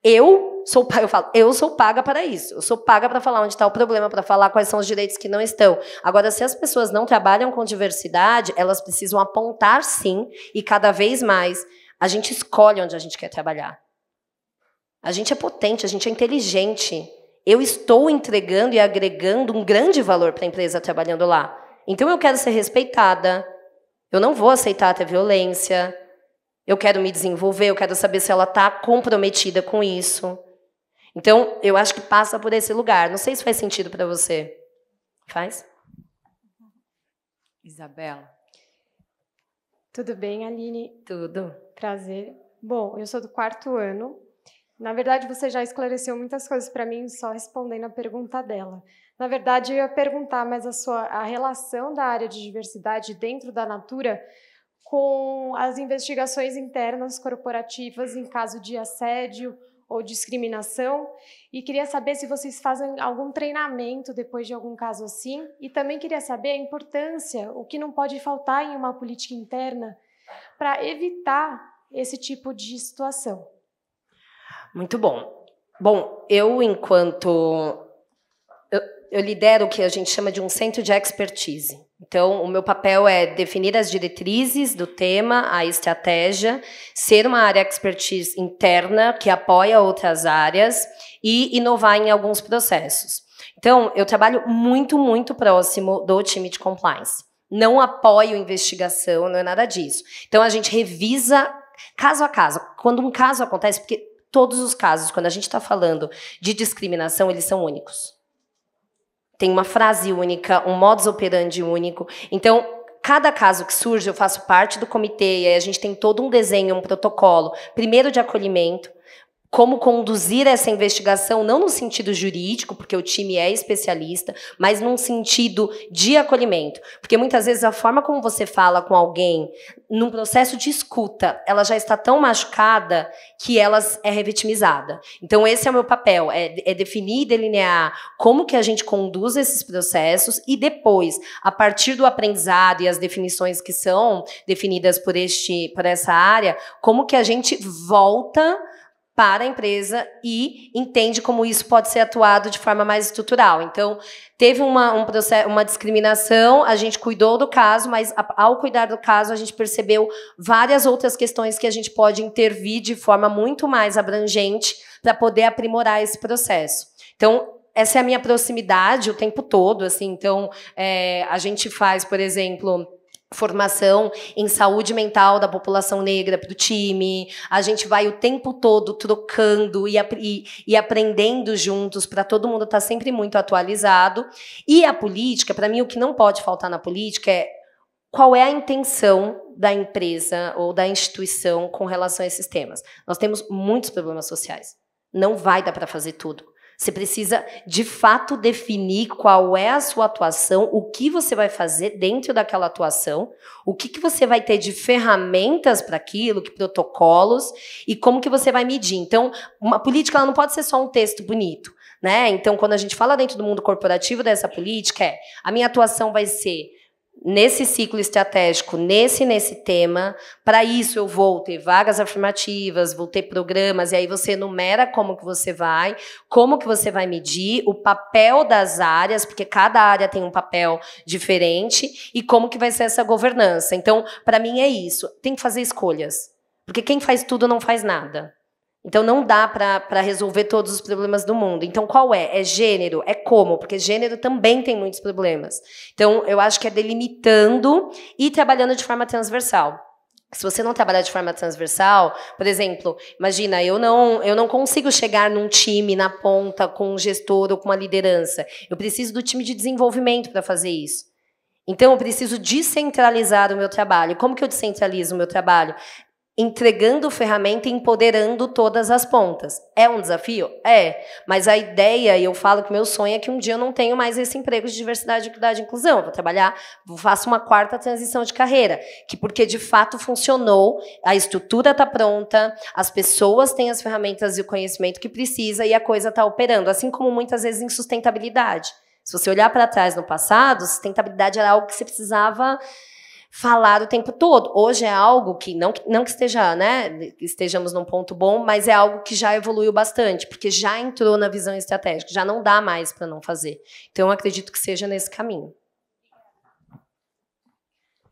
eu sou paga para isso. Eu sou paga para falar onde está o problema, para falar quais são os direitos que não estão. Agora, se as pessoas não trabalham com diversidade, elas precisam apontar, sim, e cada vez mais a gente escolhe onde a gente quer trabalhar. A gente é potente, a gente é inteligente. Eu estou entregando e agregando um grande valor para a empresa trabalhando lá. Então, eu quero ser respeitada. Eu não vou aceitar ter violência. Eu quero me desenvolver, eu quero saber se ela está comprometida com isso. Então, eu acho que passa por esse lugar. Não sei se faz sentido para você. Faz? Isabela. Tudo bem, Aline? Tudo. Prazer. Bom, eu sou do 4º ano. Na verdade, você já esclareceu muitas coisas para mim, só respondendo a pergunta dela. Na verdade, eu ia perguntar, mas a relação da área de diversidade dentro da Natura com as investigações internas corporativas em caso de assédio ou discriminação, e queria saber se vocês fazem algum treinamento depois de algum caso assim, e também queria saber a importância, o que não pode faltar em uma política interna para evitar esse tipo de situação. Muito bom. Bom, eu lidero o que a gente chama de um centro de expertise. Então, o meu papel é definir as diretrizes do tema, a estratégia, ser uma área expertise interna que apoia outras áreas e inovar em alguns processos. Então, eu trabalho muito, muito próximo do time de compliance. Não apoio investigação, não é nada disso. Então, a gente revisa caso a caso. Quando um caso acontece, porque todos os casos, quando a gente está falando de discriminação, eles são únicos. Tem uma frase única, um modus operandi único. Então, cada caso que surge, eu faço parte do comitê, e aí a gente tem todo um desenho, um protocolo, primeiro de acolhimento, como conduzir essa investigação, não no sentido jurídico, porque o time é especialista, mas num sentido de acolhimento. Porque muitas vezes a forma como você fala com alguém, num processo de escuta, ela já está tão machucada que ela é revitimizada. Então, esse é o meu papel, é definir e delinear como que a gente conduz esses processos e depois, a partir do aprendizado e as definições que são definidas por essa área, como que a gente volta para a empresa e entende como isso pode ser atuado de forma mais estrutural. Então, teve uma discriminação, a gente cuidou do caso, mas ao cuidar do caso, a gente percebeu várias outras questões que a gente pode intervir de forma muito mais abrangente para poder aprimorar esse processo. Então, essa é a minha proximidade o tempo todo. Assim. Então, a gente faz, por exemplo, formação em saúde mental da população negra para o time, a gente vai o tempo todo trocando e aprendendo juntos para todo mundo estar sempre muito atualizado. E a política, para mim, o que não pode faltar na política é qual é a intenção da empresa ou da instituição com relação a esses temas. Nós temos muitos problemas sociais, não vai dar para fazer tudo. Você precisa, de fato, definir qual é a sua atuação, o que você vai fazer dentro daquela atuação, o que você vai ter de ferramentas para aquilo, que protocolos, e como que você vai medir. Então, uma política ela não pode ser só um texto bonito, né? Então, quando a gente fala dentro do mundo corporativo dessa política, a minha atuação vai ser nesse ciclo estratégico, nesse tema. Para isso eu vou ter vagas afirmativas, vou ter programas, e aí você enumera como que você vai medir, o papel das áreas, porque cada área tem um papel diferente, e como que vai ser essa governança. Então, para mim é isso, tem que fazer escolhas, porque quem faz tudo não faz nada. Então, não dá para resolver todos os problemas do mundo. Então, qual é? É gênero? É como? Porque gênero também tem muitos problemas. Então, eu acho que é delimitando e trabalhando de forma transversal. Se você não trabalhar de forma transversal, por exemplo, imagina, eu não consigo chegar num time na ponta com um gestor ou com uma liderança. Eu preciso do time de desenvolvimento para fazer isso. Então, eu preciso descentralizar o meu trabalho. Como que eu descentralizo o meu trabalho? Entregando ferramenta e empoderando todas as pontas. É um desafio? É. Mas a ideia, e eu falo que meu sonho é que um dia eu não tenho mais esse emprego de diversidade, equidade e inclusão. Eu vou trabalhar, faço uma 4ª transição de carreira. Porque de fato funcionou, a estrutura está pronta, as pessoas têm as ferramentas e o conhecimento que precisa e a coisa está operando. Assim como muitas vezes em sustentabilidade. Se você olhar para trás no passado, sustentabilidade era algo que você precisava falar o tempo todo. Hoje é algo que, não que esteja, né, estejamos num ponto bom, mas é algo que já evoluiu bastante, porque já entrou na visão estratégica, já não dá mais para não fazer. Então, eu acredito que seja nesse caminho.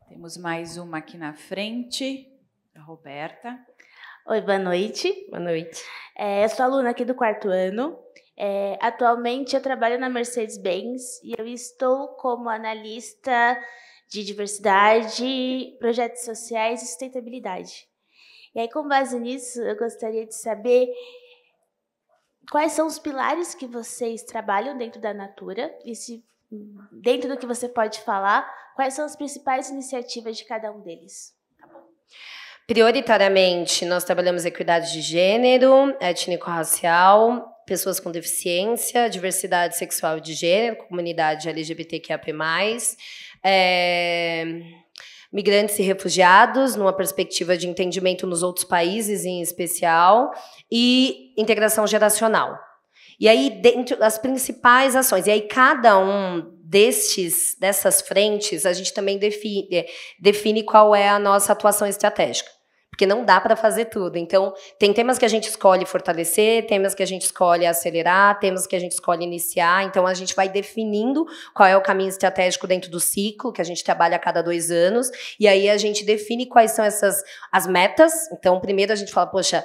Temos mais uma aqui na frente, a Roberta. Oi, boa noite. Boa noite. Eu sou aluna aqui do 4º ano. Atualmente, eu trabalho na Mercedes-Benz e eu estou como analista de diversidade, projetos sociais e sustentabilidade. E aí, com base nisso, eu gostaria de saber quais são os pilares que vocês trabalham dentro da Natura e, se dentro do que você pode falar, quais são as principais iniciativas de cada um deles. Prioritariamente, nós trabalhamos equidade de gênero, étnico-racial, pessoas com deficiência, diversidade sexual e de gênero, comunidade LGBTQIAP+, migrantes e refugiados, numa perspectiva de entendimento nos outros países em especial, e integração geracional. E aí, dentro das principais ações, e aí cada um dessas frentes, a gente também define qual é a nossa atuação estratégica. Porque não dá para fazer tudo. Então, tem temas que a gente escolhe fortalecer, temas que a gente escolhe acelerar, temas que a gente escolhe iniciar. Então, a gente vai definindo qual é o caminho estratégico dentro do ciclo, que a gente trabalha a cada 2 anos. E aí, a gente define quais são as metas. Então, primeiro a gente fala, poxa,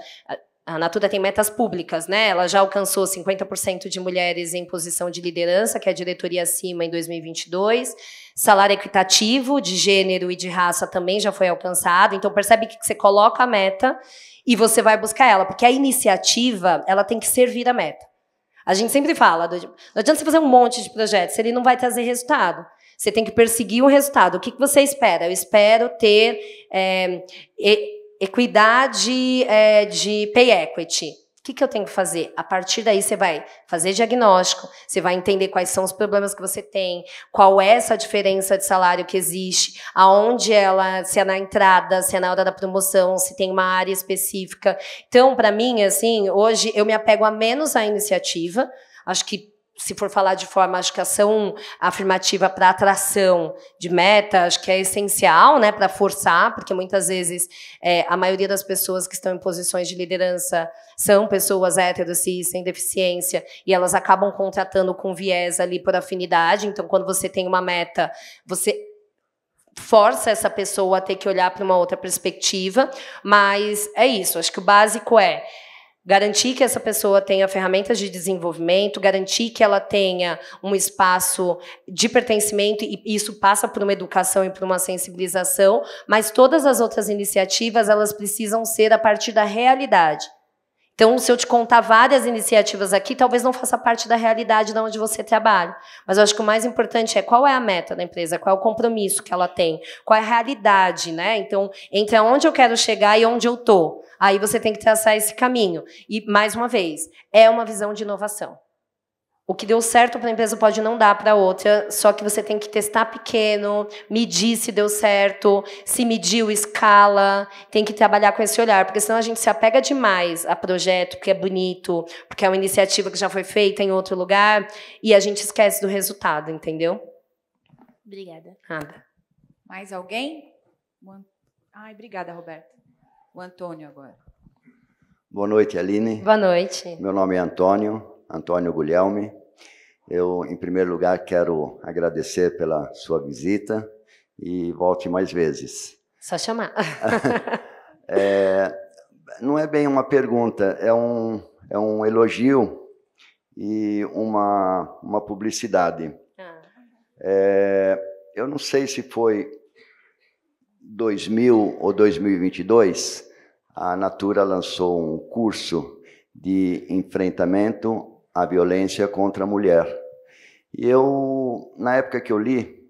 a Natura tem metas públicas, né? Ela já alcançou 50% de mulheres em posição de liderança, que é a diretoria acima em 2022. Salário equitativo de gênero e de raça também já foi alcançado. Então, percebe que você coloca a meta e você vai buscar ela, porque a iniciativa, ela tem que servir a meta. A gente sempre fala, não adianta você fazer um monte de projetos, ele não vai trazer resultado. Você tem que perseguir um resultado. O que você espera? Eu espero ter equidade de pay equity. O que eu tenho que fazer? A partir daí, você vai fazer diagnóstico, você vai entender quais são os problemas que você tem, qual é essa diferença de salário que existe, aonde ela, se é na entrada, se é na hora da promoção, se tem uma área específica. Então, para mim, assim, hoje eu me apego a menos à iniciativa. Acho que, se for falar de forma, acho que ação afirmativa para atração de meta, acho que é essencial, né, para forçar, porque muitas vezes a maioria das pessoas que estão em posições de liderança são pessoas héteros, cis, sem deficiência, e elas acabam contratando com viés ali por afinidade. Então, quando você tem uma meta, você força essa pessoa a ter que olhar para uma outra perspectiva, mas é isso, acho que o básico é garantir que essa pessoa tenha ferramentas de desenvolvimento, garantir que ela tenha um espaço de pertencimento, e isso passa por uma educação e por uma sensibilização, mas todas as outras iniciativas, elas precisam ser a partir da realidade. Então, se eu te contar várias iniciativas aqui, talvez não faça parte da realidade de onde você trabalha. Mas eu acho que o mais importante é qual é a meta da empresa, qual é o compromisso que ela tem, qual é a realidade, né? Então, entre onde eu quero chegar e onde eu estou. Aí você tem que traçar esse caminho. E, mais uma vez, é uma visão de inovação. O que deu certo para a empresa pode não dar para outra, só que você tem que testar pequeno, medir se deu certo, se mediu, escala, tem que trabalhar com esse olhar, porque senão a gente se apega demais a projeto, porque é bonito, porque é uma iniciativa que já foi feita em outro lugar, e a gente esquece do resultado, entendeu? Obrigada. Nada. Mais alguém? Ai, obrigada, Roberta. O Antônio agora. Boa noite, Aline. Boa noite. Meu nome é Antônio Guglielmi. Eu, em primeiro lugar, quero agradecer pela sua visita e volte mais vezes. Só chamar. Não é bem uma pergunta, é um elogio e uma publicidade. Eu não sei se foi 2000 ou 2022, a Natura lançou um curso de enfrentamento à violência contra a mulher. E eu, na época que eu li,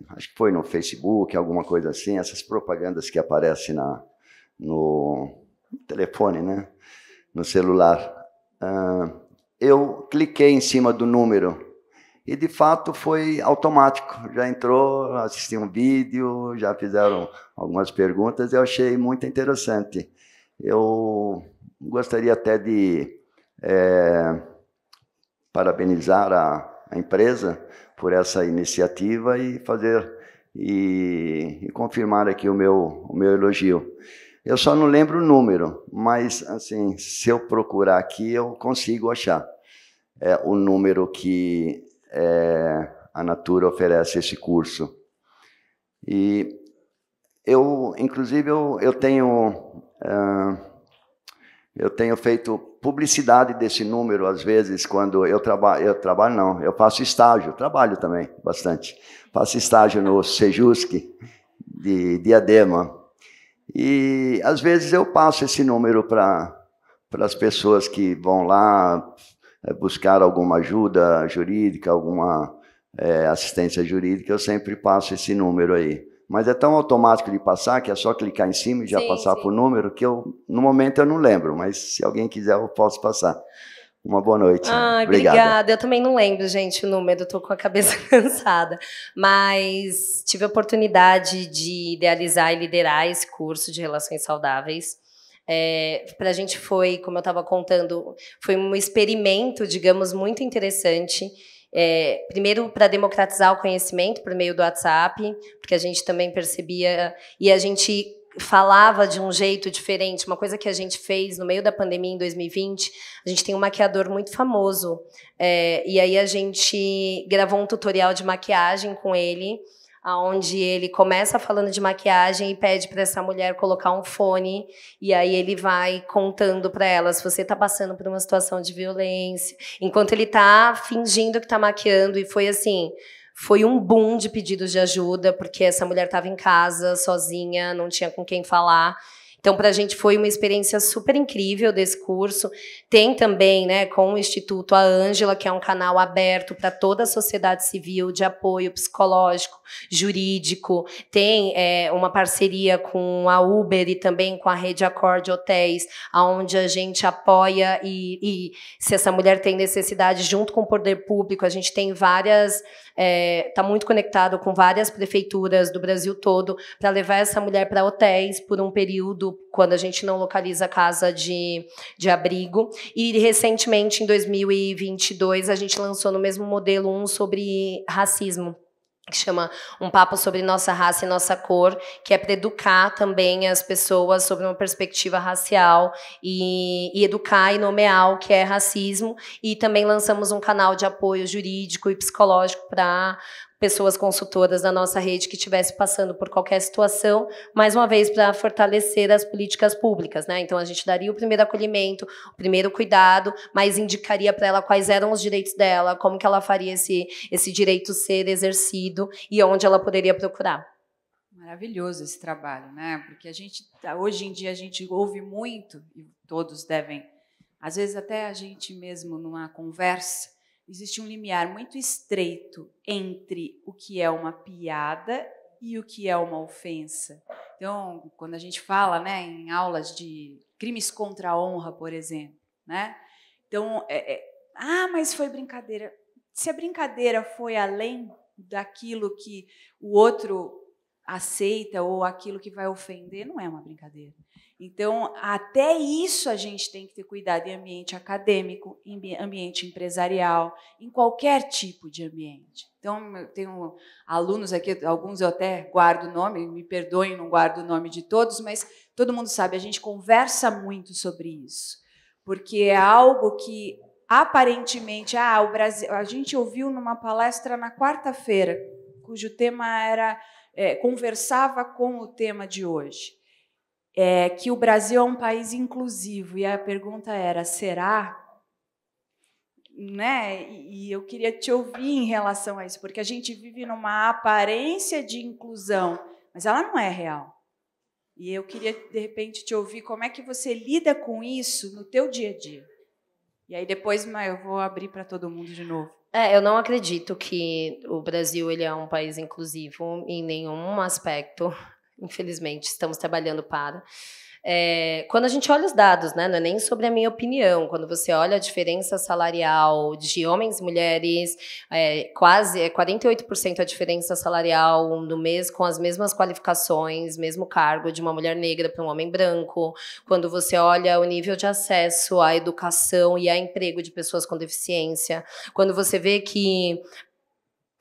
acho que foi no Facebook, alguma coisa assim, essas propagandas que aparecem no telefone, né? No celular. Eu cliquei em cima do número e, de fato, foi automático. Já entrou, assisti um vídeo, já fizeram algumas perguntas, eu achei muito interessante. Eu gostaria até de parabenizar a empresa por essa iniciativa e e confirmaram aqui o meu elogio. Eu só não lembro o número, mas assim, se eu procurar aqui, eu consigo achar o número que a Natura oferece esse curso. E inclusive, eu tenho feito publicidade desse número, às vezes, quando eu faço estágio, trabalho também bastante. Faço estágio no Sejusc de Diadema. E, às vezes, eu passo esse número para as pessoas que vão lá buscar alguma ajuda jurídica, alguma assistência jurídica, eu sempre passo esse número aí. Mas é tão automático de passar, que é só clicar em cima e já passar por número, que no momento eu não lembro, mas se alguém quiser eu posso passar. Uma boa noite. Obrigada. Eu também não lembro, gente, o número, estou com a cabeça cansada. Mas tive a oportunidade de idealizar e liderar esse curso de Relações Saudáveis. Para a gente foi, como eu estava contando, foi um experimento, digamos, muito interessante. Primeiro, para democratizar o conhecimento por meio do WhatsApp, porque a gente também percebia, e a gente falava de um jeito diferente. Uma coisa que a gente fez no meio da pandemia em 2020, a gente tem um maquiador muito famoso, e aí a gente gravou um tutorial de maquiagem com ele, onde ele começa falando de maquiagem e pede para essa mulher colocar um fone, e aí ele vai contando para ela se você está passando por uma situação de violência, enquanto ele está fingindo que está maquiando. E foi assim, foi um boom de pedidos de ajuda, porque essa mulher estava em casa, sozinha, não tinha com quem falar. Então, para a gente foi uma experiência super incrível desse curso. Tem também, né, com o Instituto A Ângela, que é um canal aberto para toda a sociedade civil de apoio psicológico, jurídico. Tem uma parceria com a Uber e também com a Rede Accord Hotéis, onde a gente apoia e se essa mulher tem necessidade, junto com o poder público, a gente tem várias... Está muito conectado com várias prefeituras do Brasil todo para levar essa mulher para hotéis por um período, quando a gente não localiza casa de abrigo. E, recentemente, em 2022, a gente lançou no mesmo modelo sobre racismo, que chama Um Papo sobre Nossa Raça e Nossa Cor, que é para educar também as pessoas sobre uma perspectiva racial e educar e nomear o que é racismo. E também lançamos um canal de apoio jurídico e psicológico para pessoas consultoras da nossa rede que estivesse passando por qualquer situação, mais uma vez para fortalecer as políticas públicas, né? Então a gente daria o primeiro acolhimento, o primeiro cuidado, mas indicaria para ela quais eram os direitos dela, como que ela faria esse direito ser exercido e onde ela poderia procurar. Maravilhoso esse trabalho, né? Porque hoje em dia a gente ouve muito, e todos devem, às vezes até a gente mesmo numa conversa, existe um limiar muito estreito entre o que é uma piada e o que é uma ofensa. Então, quando a gente fala, né, em aulas de crimes contra a honra, por exemplo, né? Então, mas foi brincadeira. Se a brincadeira foi além daquilo que o outro aceita ou aquilo que vai ofender, não é uma brincadeira. Então, até isso a gente tem que ter cuidado em ambiente acadêmico, em ambiente empresarial, em qualquer tipo de ambiente. Então, eu tenho alunos aqui, alguns eu até guardo o nome, me perdoem, não guardo o nome de todos, mas todo mundo sabe, a gente conversa muito sobre isso, porque é algo que, aparentemente, o Brasil, a gente ouviu numa palestra na quarta-feira, cujo tema era, conversava com o tema de hoje, que o Brasil é um país inclusivo, e a pergunta era, será? Né? E eu queria te ouvir em relação a isso, porque a gente vive numa aparência de inclusão, mas ela não é real. E eu queria, de repente, te ouvir como é que você lida com isso no teu dia a dia. E aí depois eu vou abrir para todo mundo de novo. Eu não acredito que o Brasil ele é um país inclusivo em nenhum aspecto. Infelizmente, estamos trabalhando para. Quando a gente olha os dados, né, não é nem sobre a minha opinião, quando você olha a diferença salarial de homens e mulheres, quase 48% a diferença salarial no mês com as mesmas qualificações, mesmo cargo de uma mulher negra para um homem branco. Quando você olha o nível de acesso à educação e a emprego de pessoas com deficiência, quando você vê que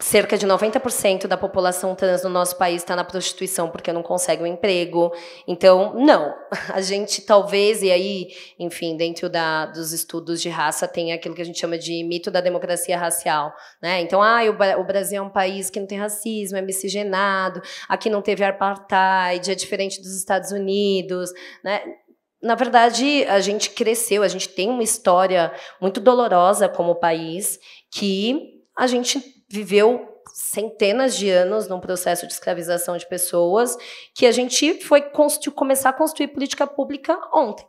cerca de 90% da população trans no nosso país está na prostituição porque não consegue um emprego. Então, não. A gente talvez, e aí, enfim, dentro dos estudos de raça, tem aquilo que a gente chama de mito da democracia racial, né? Então, o Brasil é um país que não tem racismo, é miscigenado, aqui não teve apartheid, é diferente dos Estados Unidos, né? Na verdade, a gente cresceu, a gente tem uma história muito dolorosa como país, que a gente viveu centenas de anos num processo de escravização de pessoas, que a gente foi começar a construir política pública ontem.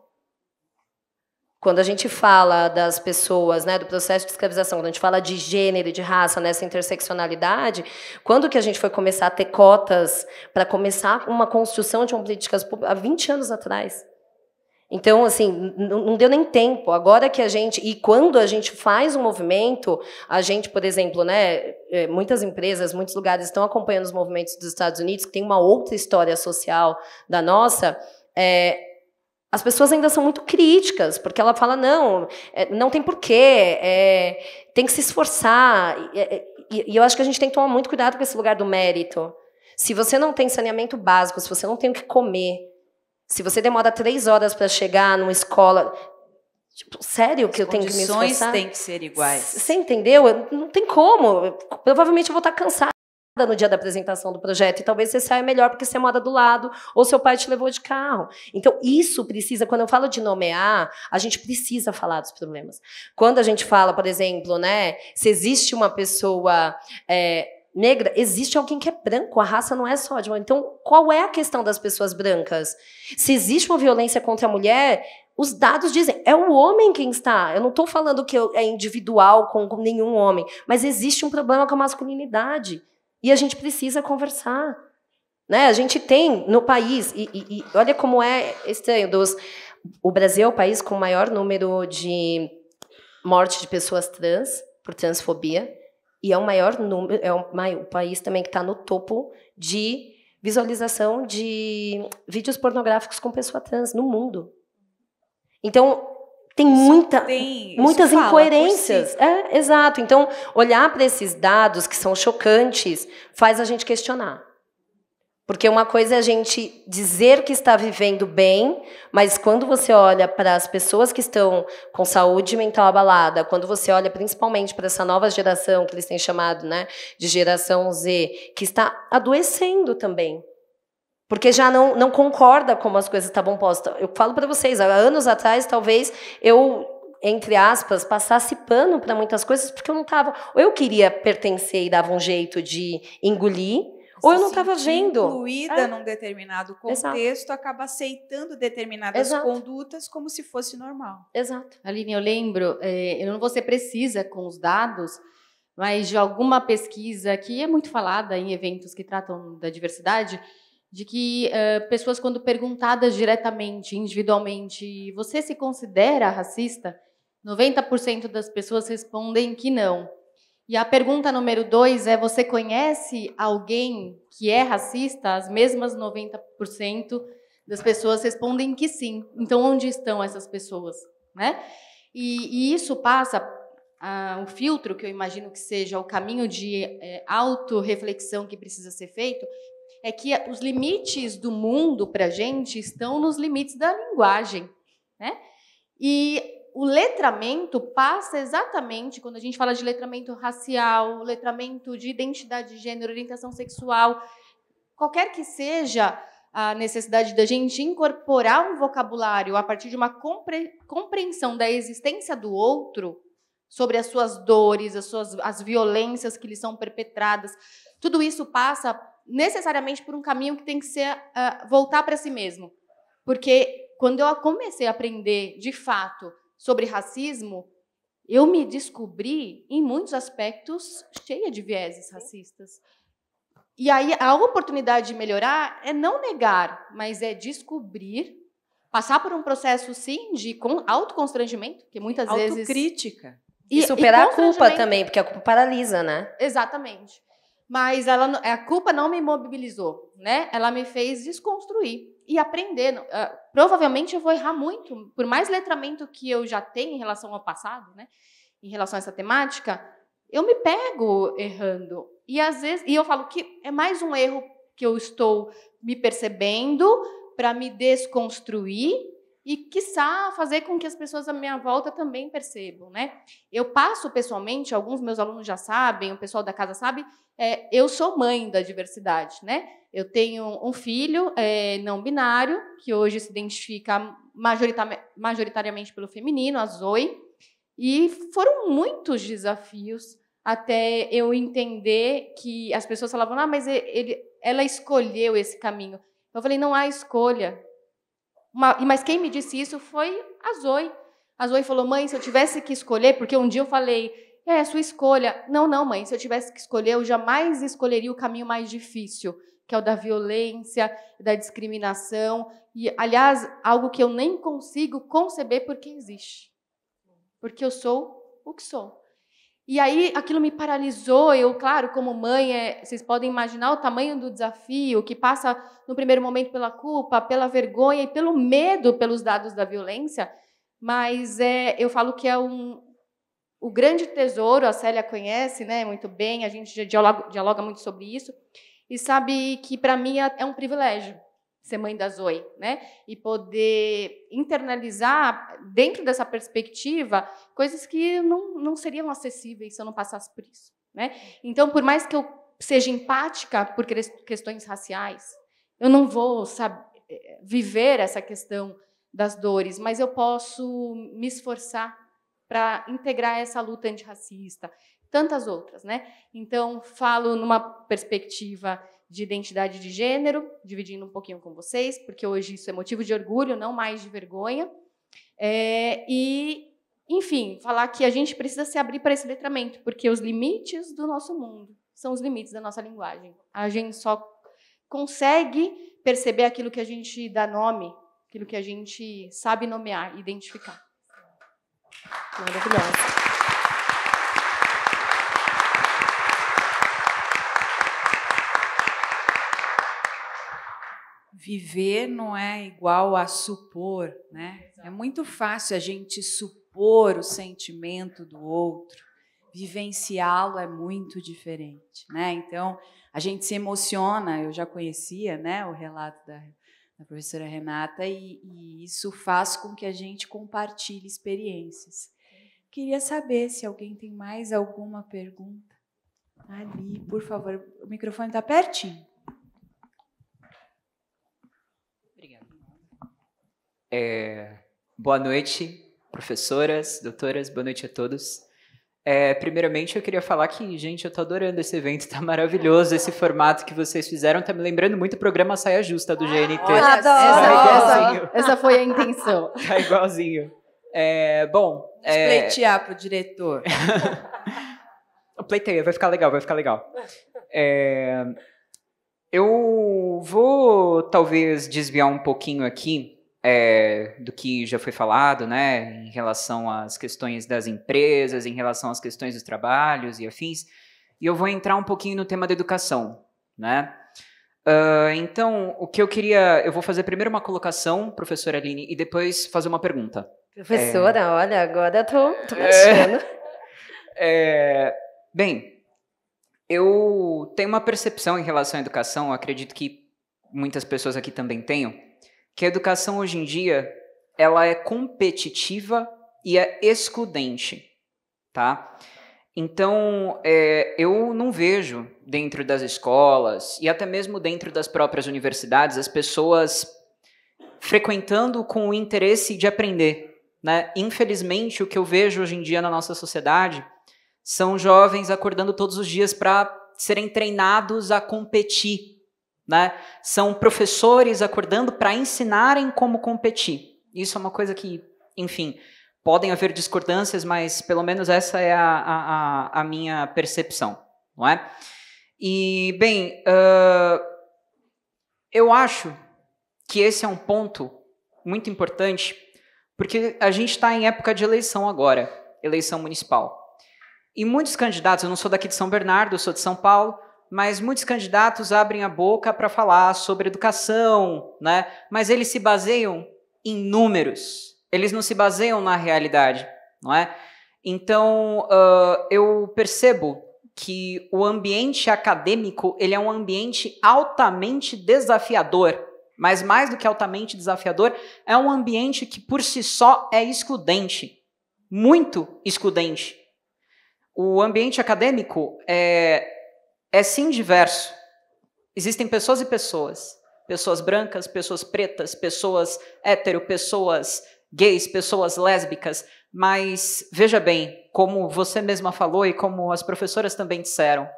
Quando a gente fala das pessoas, né, do processo de escravização, quando a gente fala de gênero e de raça, nessa interseccionalidade, quando que a gente foi começar a ter cotas para começar uma construção de uma políticas públicas? Há 20 anos atrás. Então, assim, não deu nem tempo. Agora que a gente... E quando a gente faz um movimento, a gente, por exemplo, né, muitas empresas, muitos lugares estão acompanhando os movimentos dos Estados Unidos, que tem uma outra história social da nossa, as pessoas ainda são muito críticas, porque ela fala, não tem porquê, tem que se esforçar. E eu acho que a gente tem que tomar muito cuidado com esse lugar do mérito. Se você não tem saneamento básico, se você não tem o que comer, se você demora 3 horas para chegar numa escola... Tipo, sério que eu tenho que me esforçar? As condições têm que ser iguais. Você entendeu? Não tem como. Provavelmente eu vou estar cansada no dia da apresentação do projeto, e talvez você saia melhor porque você mora do lado, ou seu pai te levou de carro. Então, isso precisa... Quando eu falo de nomear, a gente precisa falar dos problemas. Quando a gente fala, por exemplo, né, se existe uma pessoa... negra, existe alguém que é branco, a raça não é só de uma... Então, qual é a questão das pessoas brancas? Se existe uma violência contra a mulher, os dados dizem, é o homem quem está. Eu não estou falando que é individual com nenhum homem, mas existe um problema com a masculinidade. E a gente precisa conversar. Né? A gente tem no país, e olha como é estranho, o Brasil é o país com o maior número de morte de pessoas trans, por transfobia, e é o maior número, o país também que está no topo de visualização de vídeos pornográficos com pessoa trans no mundo. Então, tem muitas incoerências. Exato. Então, olhar para esses dados que são chocantes faz a gente questionar. Porque uma coisa é a gente dizer que está vivendo bem, mas quando você olha para as pessoas que estão com saúde mental abalada, quando você olha principalmente para essa nova geração, que eles têm chamado, né, de geração Z, que está adoecendo também. Porque já não concorda como as coisas estavam postas. Eu falo para vocês, há anos atrás, talvez eu, entre aspas, passasse pano para muitas coisas, porque eu não estava... Ou eu queria pertencer e dava um jeito de engolir, ou eu não estava vendo. Incluída num determinado contexto, acaba aceitando determinadas condutas como se fosse normal. Exato. Aline, eu lembro, eu não vou ser precisa com os dados, mas de alguma pesquisa que é muito falada em eventos que tratam da diversidade, de que pessoas, quando perguntadas diretamente, individualmente, você se considera racista? 90% das pessoas respondem que não. E a pergunta número 2 é, você conhece alguém que é racista? As mesmas 90% das pessoas respondem que sim. Então, onde estão essas pessoas? Né? E isso passa, um filtro, que eu imagino que seja o caminho de autorreflexão que precisa ser feito, é que os limites do mundo para a gente estão nos limites da linguagem. Né? E o letramento passa exatamente, quando a gente fala de letramento racial, letramento de identidade de gênero, orientação sexual, qualquer que seja a necessidade da gente incorporar um vocabulário a partir de uma compreensão da existência do outro, sobre as suas dores, as violências que lhe são perpetradas, tudo isso passa necessariamente por um caminho que tem que ser voltar para si mesmo. Porque quando eu comecei a aprender, de fato, sobre racismo, eu me descobri, em muitos aspectos, cheia de vieses racistas. E aí a oportunidade de melhorar é não negar, mas é descobrir, passar por um processo, sim, de autoconstrangimento, que muitas vezes... Autocrítica. E superar a culpa também, porque a culpa paralisa, né? Exatamente. Mas a culpa não me imobilizou, né? Ela me fez desconstruir e aprender. Provavelmente eu vou errar muito, por mais letramento que eu já tenho em relação ao passado, né? Em relação a essa temática, eu me pego errando. E às vezes, eu falo que é mais um erro que eu estou me percebendo para me desconstruir e, quiçá, fazer com que as pessoas à minha volta também percebam, né? Eu passo pessoalmente, alguns meus alunos já sabem, o pessoal da casa sabe, eu sou mãe da diversidade, né? Eu tenho um filho não binário, que hoje se identifica majoritariamente pelo feminino, a Zoe, e foram muitos desafios até eu entender que as pessoas falavam, mas ela escolheu esse caminho. Eu falei, não há escolha. Mas quem me disse isso foi a Zoe. A Zoe falou, mãe, se eu tivesse que escolher, porque um dia eu falei, é sua escolha. Não, mãe, se eu tivesse que escolher, eu jamais escolheria o caminho mais difícil, que é o da violência, da discriminação, e, aliás, algo que eu nem consigo conceber porque existe. Porque eu sou o que sou. E aí aquilo me paralisou. Eu, claro, como mãe, vocês podem imaginar o tamanho do desafio, que passa no primeiro momento pela culpa, pela vergonha e pelo medo pelos dados da violência, mas eu falo que é o grande tesouro, a Célia conhece, né, muito bem, a gente dialoga muito sobre isso, e sabe que, para mim, é um privilégio ser mãe da Zoe, né? E poder internalizar, dentro dessa perspectiva, coisas que não seriam acessíveis se eu não passasse por isso, né? Então, por mais que eu seja empática por questões raciais, eu não vou viver essa questão das dores, mas eu posso me esforçar para integrar essa luta antirracista, tantas outras, né? Então, falo numa perspectiva de identidade de gênero, dividindo um pouquinho com vocês, porque hoje isso é motivo de orgulho, não mais de vergonha. E, enfim, falar que a gente precisa se abrir para esse letramento, porque os limites do nosso mundo são os limites da nossa linguagem. A gente só consegue perceber aquilo que a gente dá nome, aquilo que a gente sabe nomear, identificar. Maravilhosa. Viver não é igual a supor, né? É muito fácil a gente supor o sentimento do outro, vivenciá-lo é muito diferente, né? Então, a gente se emociona, eu já conhecia, né, o relato da professora Renata, e isso faz com que a gente compartilhe experiências. Queria saber se alguém tem mais alguma pergunta. Ali, por favor, o microfone está pertinho. Boa noite, professoras, doutoras, boa noite a todos. Primeiramente, eu queria falar que, gente, eu tô adorando esse evento, tá maravilhoso esse formato que vocês fizeram, tá me lembrando muito o programa Saia Justa do GNT. Essa foi a intenção. Tá igualzinho. Pleitear pro diretor. Pleiteia, vai ficar legal, vai ficar legal. Eu vou, talvez, desviar um pouquinho aqui do que já foi falado, né, em relação às questões das empresas, em relação às questões dos trabalhos e afins, e eu vou entrar um pouquinho no tema da educação, né? Então, o que eu vou fazer primeiro uma colocação, professora Aline, e depois fazer uma pergunta. Professora, olha, agora eu tô praticando. Bem, eu tenho uma percepção em relação à educação, acredito que muitas pessoas aqui também tenham, que a educação hoje em dia ela é competitiva e é excludente, tá? Então, eu não vejo dentro das escolas e até mesmo dentro das próprias universidades as pessoas frequentando com o interesse de aprender, né? Infelizmente, o que eu vejo hoje em dia na nossa sociedade são jovens acordando todos os dias para serem treinados a competir, né? São professores acordando para ensinarem como competir. Isso é uma coisa que, enfim, podem haver discordâncias, mas pelo menos essa é a minha percepção, não é? E, bem, eu acho que esse é um ponto muito importante, porque a gente está em época de eleição agora, eleição municipal. E muitos candidatos, eu não sou daqui de São Bernardo, eu sou de São Paulo, mas muitos candidatos abrem a boca para falar sobre educação, né? Mas eles se baseiam em números, eles não se baseiam na realidade, não é? Então, eu percebo que o ambiente acadêmico ele é um ambiente altamente desafiador, mas mais do que altamente desafiador, é um ambiente que por si só é excludente, muito excludente. O ambiente acadêmico é sim diverso. Existem pessoas e pessoas. Pessoas brancas, pessoas pretas, pessoas hétero, pessoas gays, pessoas lésbicas. Mas, veja bem, como você mesma falou e como as professoras também disseram,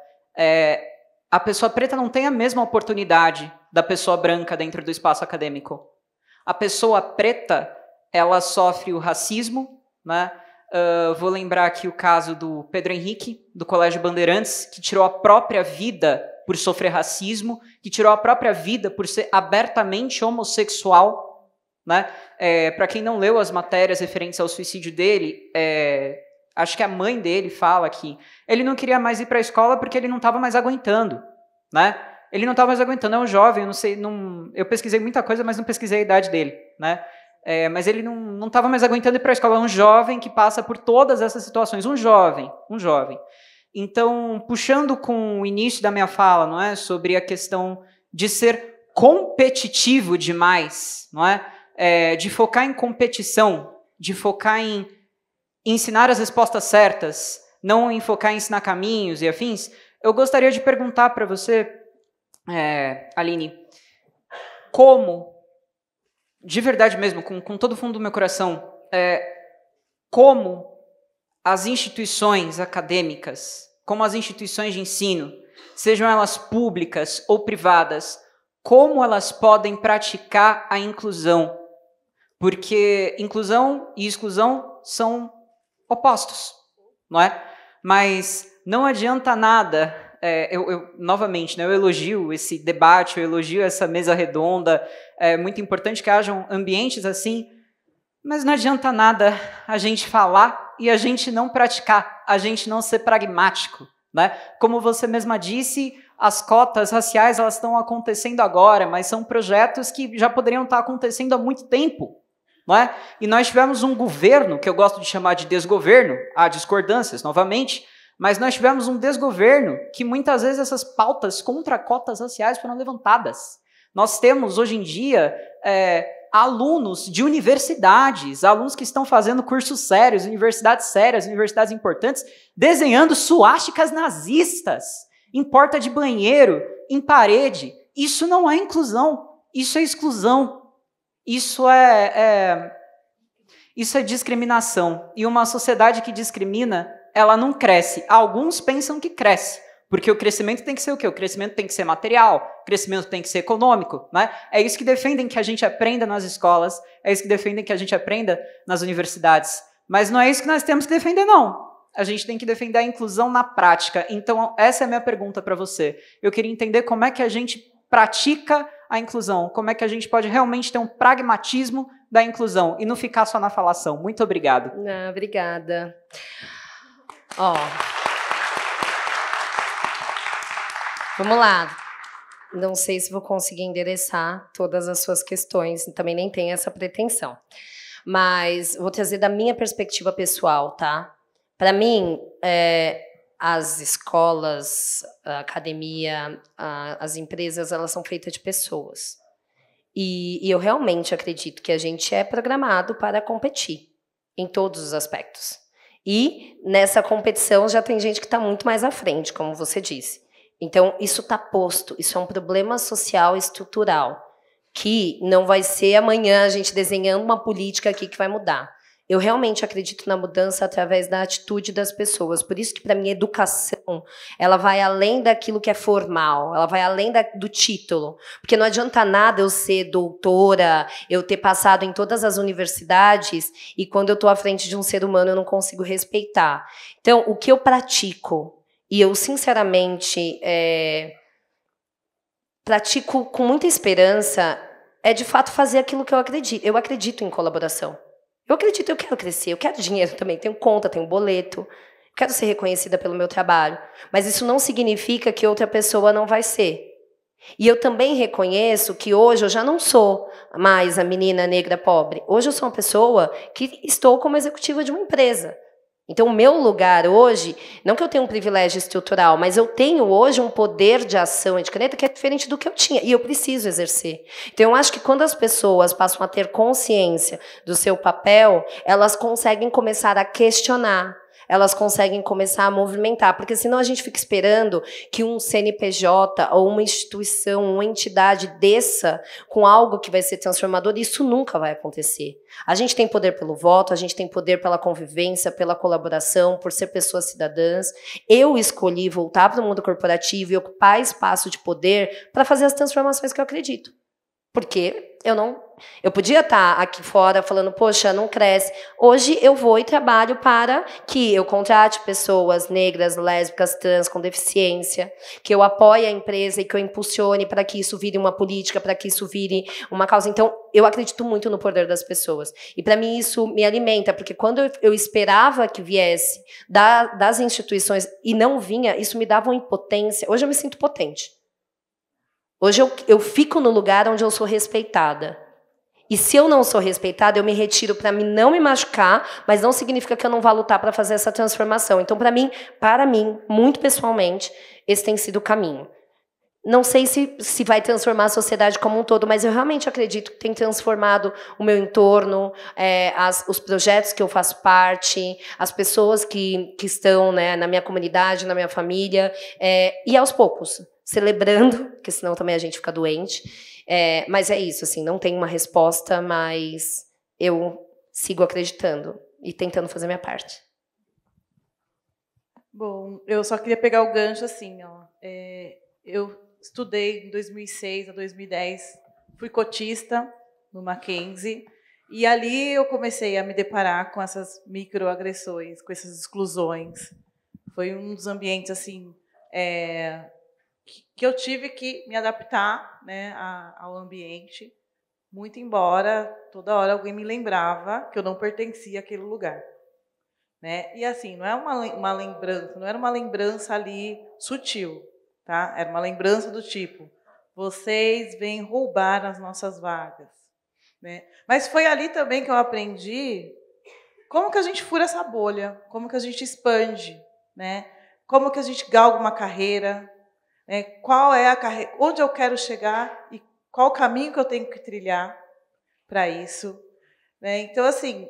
a pessoa preta não tem a mesma oportunidade da pessoa branca dentro do espaço acadêmico. A pessoa preta, ela sofre o racismo, né? Vou lembrar aqui o caso do Pedro Henrique, do Colégio Bandeirantes, que tirou a própria vida por sofrer racismo, que tirou a própria vida por ser abertamente homossexual, né? Para quem não leu as matérias referentes ao suicídio dele, acho que a mãe dele fala que ele não queria mais ir para a escola porque ele não estava mais aguentando, né? Ele não estava mais aguentando, é um jovem, eu não sei, eu pesquisei muita coisa, mas não pesquisei a idade dele, né? Mas ele não estava mais aguentando ir para a escola, é um jovem que passa por todas essas situações, um jovem. Então, puxando com o início da minha fala, não é, sobre a questão de ser competitivo demais, não é? De focar em competição, de focar em ensinar as respostas certas, não em focar em ensinar caminhos e afins, eu gostaria de perguntar para você, Aline, como, de verdade mesmo, com todo o fundo do meu coração, como as instituições acadêmicas, como as instituições de ensino, sejam elas públicas ou privadas, como elas podem praticar a inclusão? Porque inclusão e exclusão são opostos, não é? Mas não adianta nada, novamente, né, eu elogio esse debate, eu elogio essa mesa redonda, é muito importante que hajam ambientes assim, mas não adianta nada a gente falar e a gente não praticar, a gente não ser pragmático, né? Como você mesma disse, as cotas raciais elas estão acontecendo agora, mas são projetos que já poderiam estar acontecendo há muito tempo, não é? E nós tivemos um governo, que eu gosto de chamar de desgoverno, há discordâncias novamente, mas nós tivemos um desgoverno que muitas vezes essas pautas contra cotas raciais foram levantadas. Nós temos hoje em dia alunos de universidades, alunos que estão fazendo cursos sérios, universidades importantes, desenhando suásticas nazistas em porta de banheiro, em parede. Isso não é inclusão, isso é exclusão. Isso é discriminação. E uma sociedade que discrimina, ela não cresce. Alguns pensam que cresce, porque o crescimento tem que ser o quê? O crescimento tem que ser material, o crescimento tem que ser econômico, né? É isso que defendem que a gente aprenda nas escolas, é isso que defendem que a gente aprenda nas universidades. Mas não é isso que nós temos que defender, não. A gente tem que defender a inclusão na prática. Então, essa é a minha pergunta para você. Eu queria entender como é que a gente pratica a inclusão, como é que a gente pode realmente ter um pragmatismo da inclusão e não ficar só na falação. Muito obrigado. Não, obrigada. Vamos lá. Não sei se vou conseguir endereçar todas as suas questões, também nem tenho essa pretensão. Mas vou trazer da minha perspectiva pessoal, tá? Para mim, as escolas, a academia, as empresas, elas são feitas de pessoas. E eu realmente acredito que a gente é programado para competir em todos os aspectos. E nessa competição já tem gente que está muito mais à frente, como você disse. Então, isso está posto, isso é um problema social estrutural, que não vai ser amanhã a gente desenhando uma política aqui que vai mudar. Eu realmente acredito na mudança através da atitude das pessoas. Por isso que, para mim, a educação ela vai além daquilo que é formal, ela vai além do título. Porque não adianta nada eu ser doutora, eu ter passado em todas as universidades e quando eu estou à frente de um ser humano eu não consigo respeitar. Então, o que eu pratico, e eu, sinceramente, pratico com muita esperança, é, de fato, fazer aquilo que eu acredito. Eu acredito em colaboração. Eu acredito, eu quero crescer, eu quero dinheiro também, tenho conta, tenho boleto, quero ser reconhecida pelo meu trabalho, mas isso não significa que outra pessoa não vai ser. E eu também reconheço que hoje eu já não sou mais a menina negra pobre, hoje eu sou uma pessoa que estou como executiva de uma empresa. Então, o meu lugar hoje, não que eu tenha um privilégio estrutural, mas eu tenho hoje um poder de ação e de caneta que é diferente do que eu tinha, e eu preciso exercer. Então, eu acho que quando as pessoas passam a ter consciência do seu papel, elas conseguem começar a questionar, elas conseguem começar a movimentar, porque senão a gente fica esperando que um CNPJ ou uma instituição, uma entidade desça com algo que vai ser transformador, e isso nunca vai acontecer. A gente tem poder pelo voto, a gente tem poder pela convivência, pela colaboração, por ser pessoas cidadãs. Eu escolhi voltar para o mundo corporativo e ocupar espaço de poder para fazer as transformações que eu acredito. Porque eu podia estar aqui fora falando, poxa, não cresce. Hoje eu vou e trabalho para que eu contrate pessoas negras, lésbicas, trans, com deficiência, que eu apoie a empresa e que eu impulsione para que isso vire uma política, para que isso vire uma causa. Então, eu acredito muito no poder das pessoas. E para mim isso me alimenta, porque quando eu esperava que viesse das instituições e não vinha, isso me dava uma impotência. Hoje eu me sinto potente. Hoje eu fico no lugar onde eu sou respeitada. E se eu não sou respeitada, eu me retiro para não me machucar, mas não significa que eu não vá lutar para fazer essa transformação. Então, para mim, muito pessoalmente, esse tem sido o caminho. Não sei se vai transformar a sociedade como um todo, mas eu realmente acredito que tem transformado o meu entorno, os projetos que eu faço parte, as pessoas que estão, né, na minha comunidade, na minha família, e aos poucos, celebrando, porque senão também a gente fica doente. Mas é isso, assim, não tem uma resposta, mas eu sigo acreditando e tentando fazer minha parte. Bom, eu só queria pegar o gancho assim, ó. Eu estudei em 2006 a 2010, fui cotista no Mackenzie, e ali eu comecei a me deparar com essas microagressões, com essas exclusões. Foi um dos ambientes assim que eu tive que me adaptar, né, ao ambiente, muito embora toda hora alguém me lembrava que eu não pertencia àquele lugar, né? E assim, não é uma lembrança, não era uma lembrança ali sutil, tá? Era uma lembrança do tipo, vocês vêm roubar as nossas vagas, né? Mas foi ali também que eu aprendi como que a gente fura essa bolha, como que a gente expande, né? Como que a gente galga uma carreira, qual é a carreira, onde eu quero chegar e qual o caminho que eu tenho que trilhar para isso, né? Então, assim,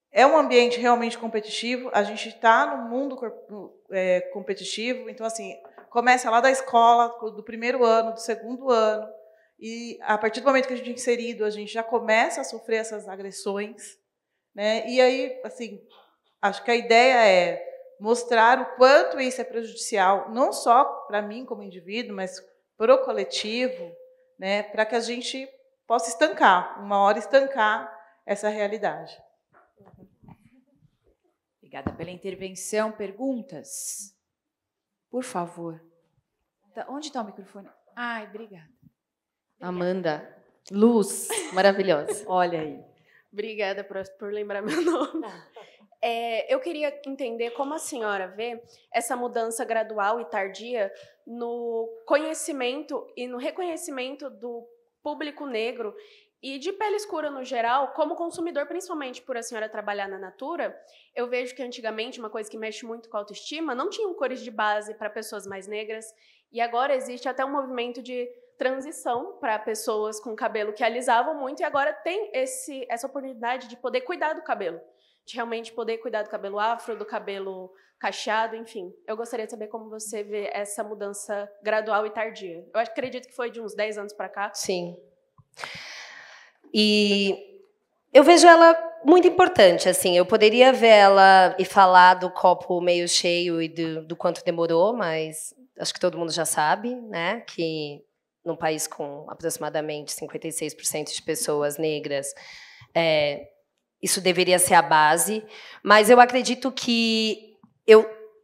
é um ambiente realmente competitivo, a gente está no mundo competitivo, então, assim, começa lá da escola, do primeiro ano, do segundo ano, e a partir do momento que a gente é inserido, a gente já começa a sofrer essas agressões, né? E aí, assim, acho que a ideia é mostrar o quanto isso é prejudicial, não só para mim como indivíduo, mas para o coletivo, né, para que a gente possa estancar, uma hora estancar essa realidade. Obrigada pela intervenção. Perguntas? Por favor. Onde está o microfone? Ai, obrigada. Amanda, luz maravilhosa. Olha aí. Obrigada por lembrar meu nome. Eu queria entender como a senhora vê essa mudança gradual e tardia no conhecimento e no reconhecimento do público negro e de pele escura no geral, como consumidor, principalmente por a senhora trabalhar na Natura. Eu vejo que antigamente, uma coisa que mexe muito com a autoestima, não tinham cores de base para pessoas mais negras, e agora existe até um movimento de transição para pessoas com cabelo que alisavam muito, e agora tem essa oportunidade de poder cuidar do cabelo, de realmente poder cuidar do cabelo afro, do cabelo cacheado, enfim. Eu gostaria de saber como você vê essa mudança gradual e tardia. Eu acredito que foi de uns 10 anos para cá. Sim. E eu vejo ela muito importante, assim. Eu poderia ver ela e falar do copo meio cheio e do quanto demorou, mas acho que todo mundo já sabe, né, que num país com aproximadamente 56% de pessoas negras, isso deveria ser a base, mas eu acredito que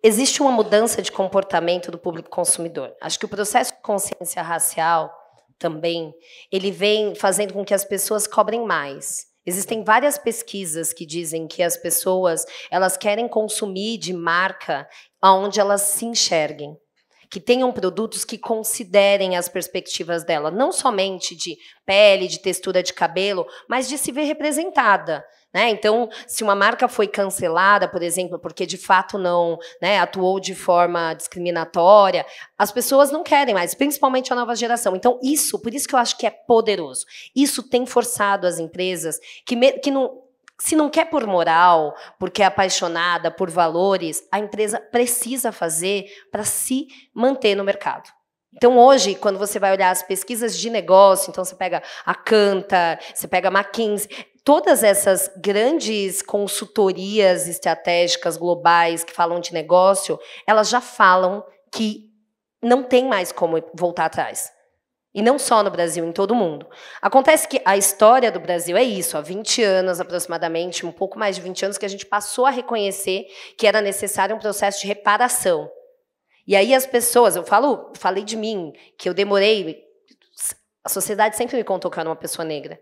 existe uma mudança de comportamento do público consumidor. Acho que o processo de consciência racial também, ele vem fazendo com que as pessoas cobrem mais. Existem várias pesquisas que dizem que as pessoas, elas querem consumir de marca onde elas se enxerguem. que tenham produtos que considerem as perspectivas dela, não somente de pele, de textura de cabelo, mas de se ver representada. Né? Então, se uma marca foi cancelada, por exemplo, porque de fato não, né, atuou de forma discriminatória, as pessoas não querem mais, principalmente a nova geração. Então, por isso que eu acho que é poderoso. Isso tem forçado as empresas que não, se não quer por moral, porque é apaixonada por valores, a empresa precisa fazer para se manter no mercado. Então, hoje, quando você vai olhar as pesquisas de negócio, então você pega a Kantar, você pega a McKinsey, todas essas grandes consultorias estratégicas globais que falam de negócio, elas já falam que não tem mais como voltar atrás. E não só no Brasil, em todo o mundo. Acontece que a história do Brasil é isso, há 20 anos aproximadamente, um pouco mais de 20 anos, que a gente passou a reconhecer que era necessário um processo de reparação. E aí as pessoas, falei de mim, que eu demorei, a sociedade sempre me contou que eu era uma pessoa negra.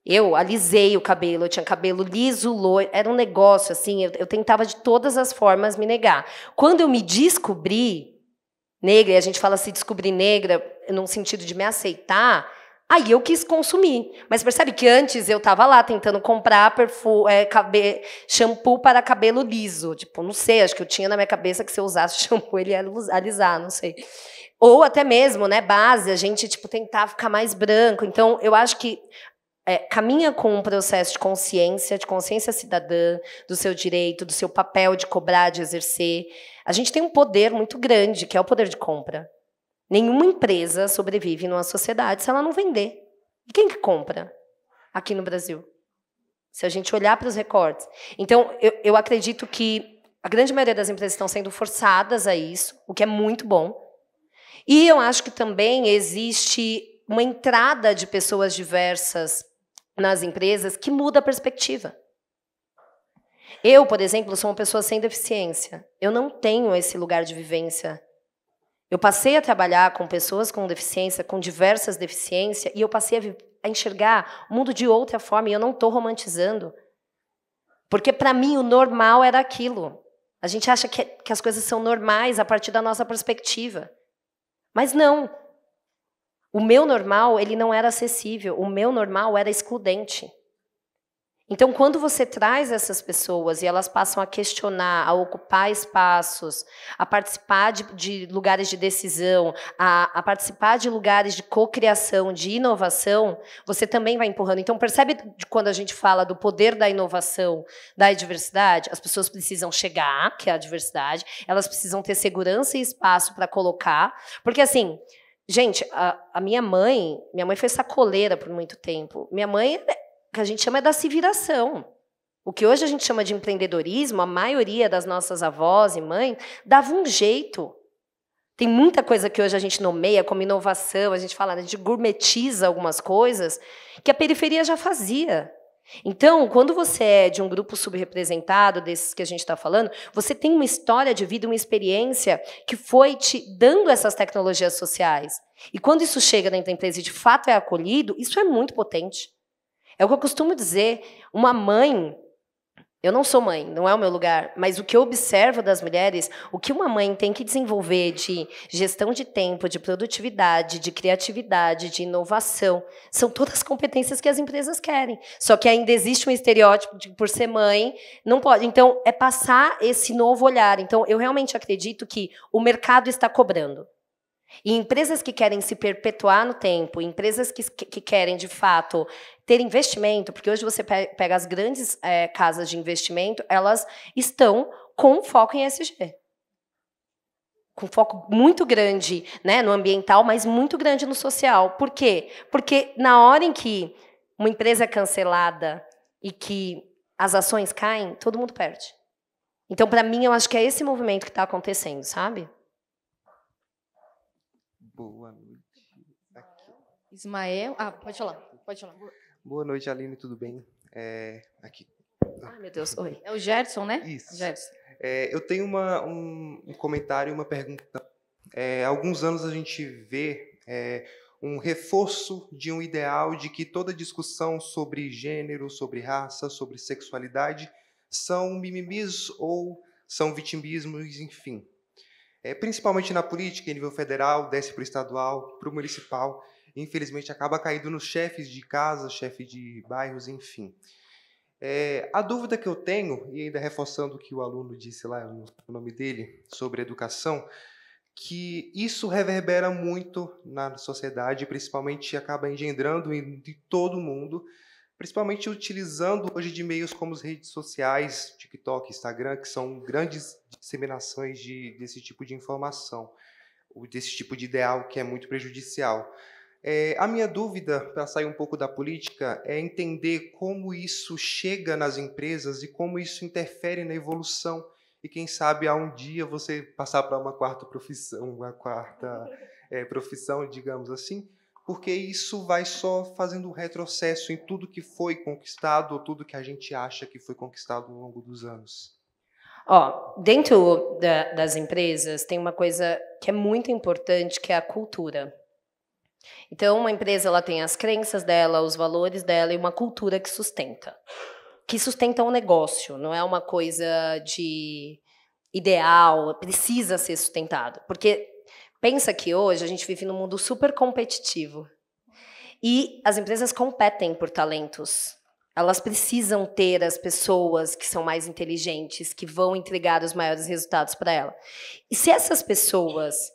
Eu alisei o cabelo, eu tinha cabelo liso, loiro, era um negócio assim, eu tentava de todas as formas me negar. Quando eu me descobri negra, e a gente fala se descobrir negra, num sentido de me aceitar, aí eu quis consumir. Mas percebe que antes eu estava lá tentando comprar shampoo para cabelo liso. Tipo, não sei, acho que eu tinha na minha cabeça que se eu usasse shampoo ele ia alisar, não sei. Ou até mesmo, né, base, a gente tipo tentar ficar mais branco. Então, eu acho que caminha com um processo de consciência cidadã, do seu direito, do seu papel de cobrar, de exercer. A gente tem um poder muito grande, que é o poder de compra. Nenhuma empresa sobrevive numa sociedade se ela não vender. E quem que compra aqui no Brasil? Se a gente olhar para os recortes. Então, eu acredito que a grande maioria das empresas estão sendo forçadas a isso, o que é muito bom. E eu acho que também existe uma entrada de pessoas diversas nas empresas que muda a perspectiva. Eu, por exemplo, sou uma pessoa sem deficiência. Eu não tenho esse lugar de vivência. Eu passei a trabalhar com pessoas com deficiência, com diversas deficiências, e eu passei a enxergar o mundo de outra forma, e eu não estou romantizando. Porque, para mim, o normal era aquilo. A gente acha que as coisas são normais a partir da nossa perspectiva. Mas não. O meu normal, ele não era acessível. O meu normal era excludente. Então, quando você traz essas pessoas e elas passam a questionar, a ocupar espaços, a participar de lugares de decisão, a participar de lugares de cocriação, de inovação, você também vai empurrando. Então, percebe quando a gente fala do poder da inovação, da diversidade? As pessoas precisam chegar, que é a diversidade, elas precisam ter segurança e espaço para colocar, porque assim... Gente, a minha mãe foi sacoleira por muito tempo. Minha mãe, que a gente chama da se viração. O que hoje a gente chama de empreendedorismo, a maioria das nossas avós e mães dava um jeito. Tem muita coisa que hoje a gente nomeia como inovação, a gente fala, a gente gourmetiza algumas coisas que a periferia já fazia. Então, quando você é de um grupo subrepresentado, desses que a gente está falando, você tem uma história de vida, uma experiência que foi te dando essas tecnologias sociais. E quando isso chega dentro da empresa e de fato é acolhido, isso é muito potente. É o que eu costumo dizer, uma mãe... Eu não sou mãe, não é o meu lugar, mas o que eu observo das mulheres, o que uma mãe tem que desenvolver de gestão de tempo, de produtividade, de criatividade, de inovação, são todas competências que as empresas querem. Só que ainda existe um estereótipo de que por ser mãe, não pode. Então, é passar esse novo olhar. Então, eu realmente acredito que o mercado está cobrando. E empresas que querem se perpetuar no tempo, empresas que querem, de fato, ter investimento, porque hoje você pega as grandes casas de investimento, elas estão com foco em ESG. Com foco muito grande, né, no ambiental, mas muito grande no social. Por quê? Porque na hora em que uma empresa é cancelada e que as ações caem, todo mundo perde. Então, para mim, eu acho que é esse movimento que está acontecendo, sabe? Boa noite. Aqui. Ismael. Pode falar. Boa noite, Aline, tudo bem? Aqui. Ai, meu Deus, oi. É o Gerson, né? Isso. Gerson. Eu tenho um comentário e uma pergunta. Há alguns anos a gente vê um reforço de um ideal de que toda discussão sobre gênero, sobre raça, sobre sexualidade são mimimis ou são vitimismos, enfim. principalmente na política, em nível federal, desce para o estadual, para o municipal, e, infelizmente acaba caindo nos chefes de casa, chefe de bairros, enfim. A dúvida que eu tenho, e ainda reforçando o que o aluno disse lá, o nome dele, sobre educação, que isso reverbera muito na sociedade, principalmente acaba engendrando em todo mundo, principalmente utilizando hoje de meios como as redes sociais, TikTok, Instagram, que são grandes disseminações desse tipo de informação, desse tipo de ideal que é muito prejudicial. A minha dúvida, para sair um pouco da política, é entender como isso chega nas empresas e como isso interfere na evolução. E quem sabe, um dia, você passar para uma quarta profissão, digamos assim, porque isso vai só fazendo um retrocesso em tudo que foi conquistado ou tudo que a gente acha que foi conquistado ao longo dos anos. Dentro das empresas, tem uma coisa que é muito importante, que é a cultura. Então, uma empresa ela tem as crenças dela, os valores dela e uma cultura que sustenta um negócio, não é uma coisa de ideal, precisa ser sustentado. Porque pensa que hoje a gente vive num mundo super competitivo e as empresas competem por talentos. Elas precisam ter as pessoas que são mais inteligentes, que vão entregar os maiores resultados para ela. E se essas pessoas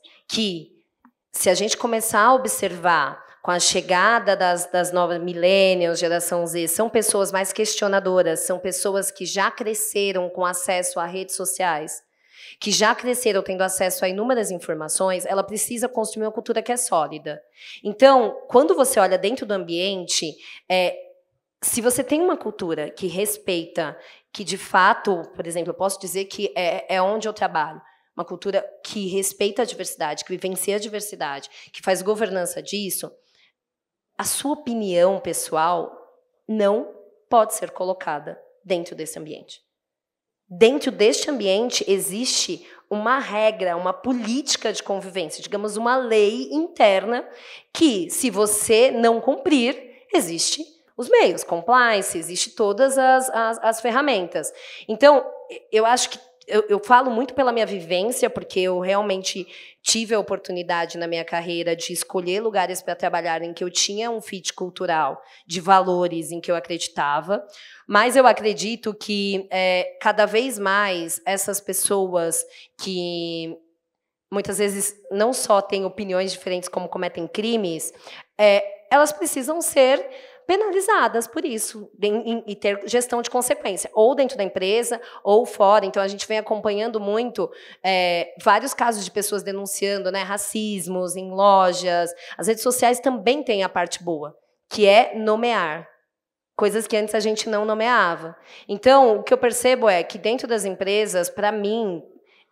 se a gente começar a observar com a chegada das novas millennials, geração Z, são pessoas mais questionadoras, são pessoas que já cresceram com acesso a redes sociais, que já cresceram tendo acesso a inúmeras informações, ela precisa construir uma cultura que é sólida. Então, quando você olha dentro do ambiente, se você tem uma cultura que respeita, que de fato, por exemplo, eu posso dizer que é onde eu trabalho, uma cultura que respeita a diversidade, que vivencia a diversidade, que faz governança disso, a sua opinião pessoal não pode ser colocada dentro desse ambiente. Dentro deste ambiente existe uma regra, uma política de convivência, digamos, uma lei interna que, se você não cumprir, existe os meios, compliance, existe todas as ferramentas. Então, eu acho que eu falo muito pela minha vivência, porque eu realmente tive a oportunidade na minha carreira de escolher lugares para trabalhar em que eu tinha um fit cultural, de valores em que eu acreditava, mas eu acredito que cada vez mais essas pessoas que muitas vezes não só têm opiniões diferentes como cometem crimes, elas precisam ser penalizadas por isso e ter gestão de consequência, ou dentro da empresa, ou fora. Então, a gente vem acompanhando muito vários casos de pessoas denunciando, né, racismos em lojas. As redes sociais também têm a parte boa, que é nomear coisas que antes a gente não nomeava. Então, o que eu percebo é que dentro das empresas, para mim,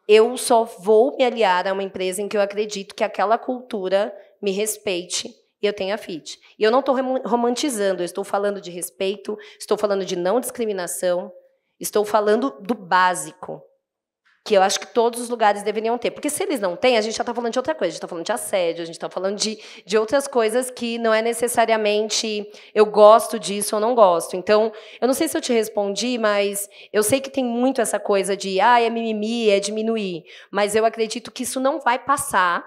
eu só vou me aliar a uma empresa em que eu acredito que aquela cultura me respeite e eu tenha fit. E eu não estou romantizando, eu estou falando de respeito, estou falando de não discriminação, estou falando do básico, que eu acho que todos os lugares deveriam ter. Porque se eles não têm, a gente já está falando de outra coisa, a gente está falando de assédio, a gente está falando de outras coisas que não é necessariamente eu gosto disso ou não gosto. Então, eu não sei se eu te respondi, mas eu sei que tem muito essa coisa de é mimimi, é diminuir, mas eu acredito que isso não vai passar.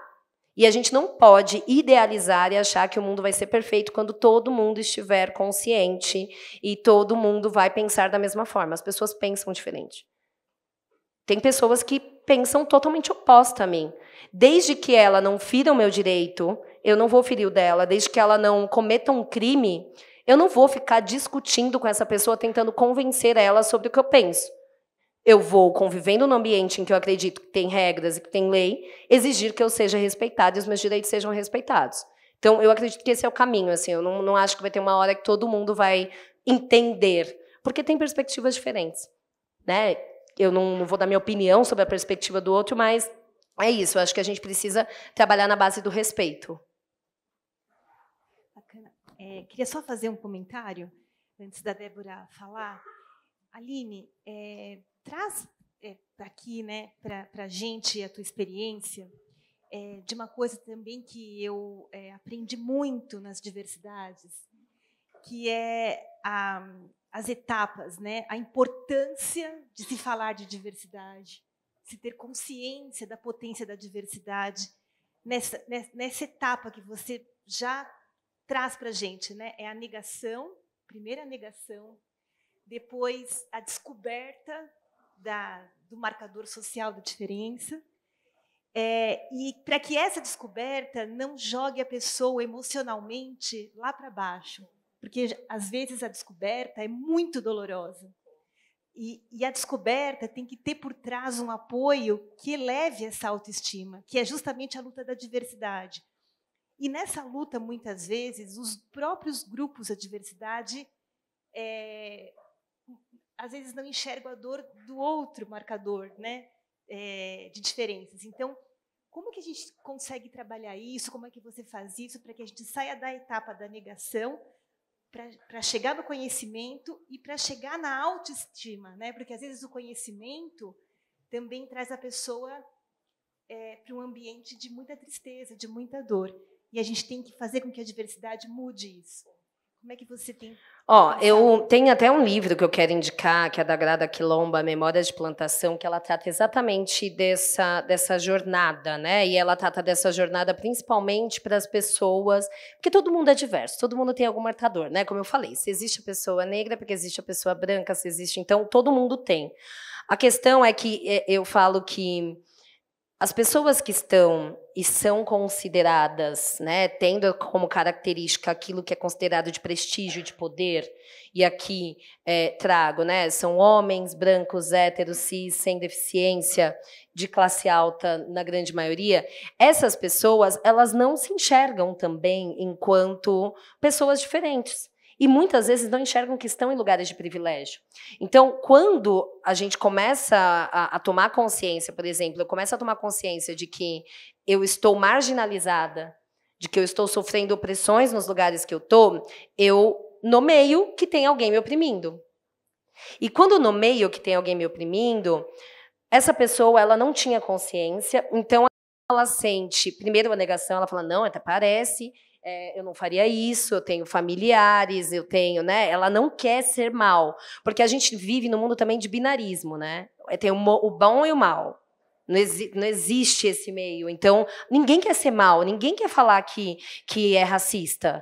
E a gente não pode idealizar e achar que o mundo vai ser perfeito quando todo mundo estiver consciente e todo mundo vai pensar da mesma forma. As pessoas pensam diferente. Tem pessoas que pensam totalmente oposta a mim. Desde que ela não fira o meu direito, eu não vou ferir o dela. Desde que ela não cometa um crime, eu não vou ficar discutindo com essa pessoa, tentando convencer ela sobre o que eu penso. Eu vou, convivendo no ambiente em que eu acredito que tem regras e que tem lei, exigir que eu seja respeitada e os meus direitos sejam respeitados. Então, eu acredito que esse é o caminho. Assim, eu não acho que vai ter uma hora que todo mundo vai entender, porque tem perspectivas diferentes, né? Eu não vou dar minha opinião sobre a perspectiva do outro, mas é isso. Eu acho que a gente precisa trabalhar na base do respeito. Bacana. Queria só fazer um comentário, antes da Débora falar. Aline, traz aqui, né, para a gente a tua experiência de uma coisa também que eu aprendi muito nas diversidades, que é as etapas, né, a importância de se falar de diversidade, se ter consciência da potência da diversidade nessa etapa que você já traz para a gente, né? É a negação, primeiro a negação, depois a descoberta do marcador social da diferença, e para que essa descoberta não jogue a pessoa emocionalmente lá para baixo, porque às vezes a descoberta é muito dolorosa. E a descoberta tem que ter por trás um apoio que eleve essa autoestima, que é justamente a luta da diversidade. E nessa luta, muitas vezes, os próprios grupos da diversidade às vezes não enxergam a dor do outro marcador, né, de diferenças. Então, como que a gente consegue trabalhar isso? Como é que você faz isso para que a gente saia da etapa da negação para chegar no conhecimento e para chegar na autoestima, né? Porque às vezes o conhecimento também traz a pessoa para um ambiente de muita tristeza, de muita dor. E a gente tem que fazer com que a diversidade mude isso. Como é que você tem... eu tenho até um livro que eu quero indicar, que é da Grada Quilomba, Memórias de Plantação, que ela trata exatamente dessa jornada, né? E ela trata dessa jornada principalmente para as pessoas, porque todo mundo é diverso, todo mundo tem algum marcador, né? Como eu falei, se existe a pessoa negra, porque existe a pessoa branca, se existe... Então, todo mundo tem. A questão é que eu falo que as pessoas que estão e são consideradas, né, tendo como característica aquilo que é considerado de prestígio, de poder, e aqui trago, né, são homens, brancos, héteros, cis, sem deficiência, de classe alta, na grande maioria, essas pessoas, elas não se enxergam também enquanto pessoas diferentes. E muitas vezes não enxergam que estão em lugares de privilégio. Então, quando a gente começa a tomar consciência, por exemplo, eu começo a tomar consciência de que eu estou marginalizada, de que eu estou sofrendo opressões nos lugares que eu nomeio que tem alguém me oprimindo. E quando eu nomeio que tem alguém me oprimindo, essa pessoa ela não tinha consciência, então ela sente, primeiro a negação, ela fala, não, até parece... eu não faria isso, eu tenho familiares, eu tenho, né? Ela não quer ser mal, porque a gente vive num mundo também de binarismo, né? Tem o bom e o mal. Não existe esse meio. Então, ninguém quer ser mal, ninguém quer falar que é racista.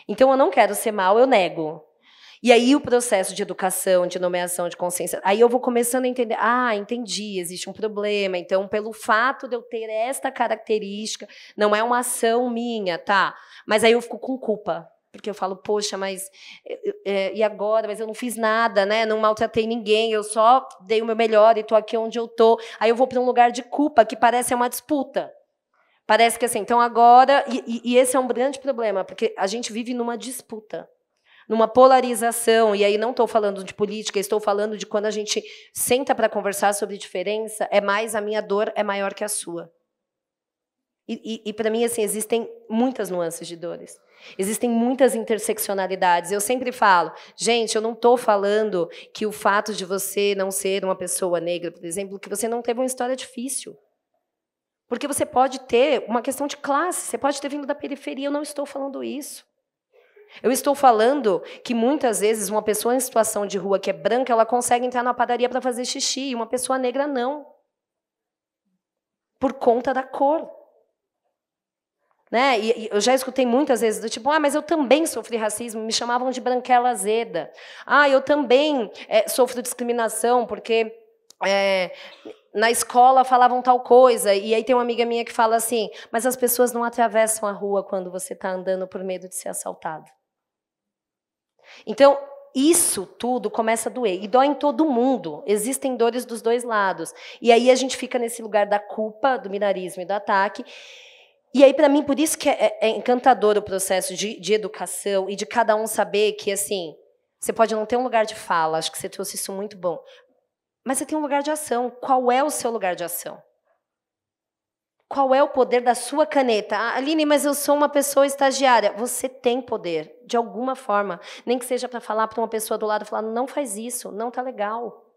Então, eu não quero ser mal, eu nego. E aí o processo de educação, de nomeação, de consciência, aí eu vou começando a entender, entendi, existe um problema, então pelo fato de eu ter esta característica, não é uma ação minha, tá? Mas aí eu fico com culpa, porque eu falo, poxa, mas e agora? Mas eu não fiz nada, né? Não maltratei ninguém, eu só dei o meu melhor e tô aqui onde eu tô. Aí eu vou para um lugar de culpa que parece uma disputa. Parece que assim, então agora, e esse é um grande problema, porque a gente vive numa disputa. Numa polarização, e aí não estou falando de política, estou falando de quando a gente senta para conversar sobre diferença, a minha dor é maior que a sua. E para mim, assim, existem muitas nuances de dores. Existem muitas interseccionalidades. Eu sempre falo, gente, eu não estou falando que o fato de você não ser uma pessoa negra, por exemplo, que você não teve uma história difícil. Porque você pode ter uma questão de classe, você pode ter vindo da periferia, eu não estou falando isso. Eu estou falando que, muitas vezes, uma pessoa em situação de rua que é branca, ela consegue entrar na padaria para fazer xixi, e uma pessoa negra não. Por conta da cor. Né? E eu já escutei muitas vezes do tipo, mas eu também sofri racismo, me chamavam de branquela azeda. Eu também sofro discriminação, porque na escola falavam tal coisa, e aí tem uma amiga minha que fala assim, mas as pessoas não atravessam a rua quando você está andando por medo de ser assaltado. Então, isso tudo começa a doer, e dói em todo mundo. Existem dores dos dois lados. E aí a gente fica nesse lugar da culpa, do binarismo e do ataque. E aí, para mim, por isso que é encantador o processo de educação e de cada um saber que, assim, você pode não ter um lugar de fala, acho que você trouxe isso muito bom, mas você tem um lugar de ação. Qual é o seu lugar de ação? Qual é o poder da sua caneta? Aline, mas eu sou uma pessoa estagiária. Você tem poder, de alguma forma. Nem que seja para falar para uma pessoa do lado, falar, não faz isso, não está legal.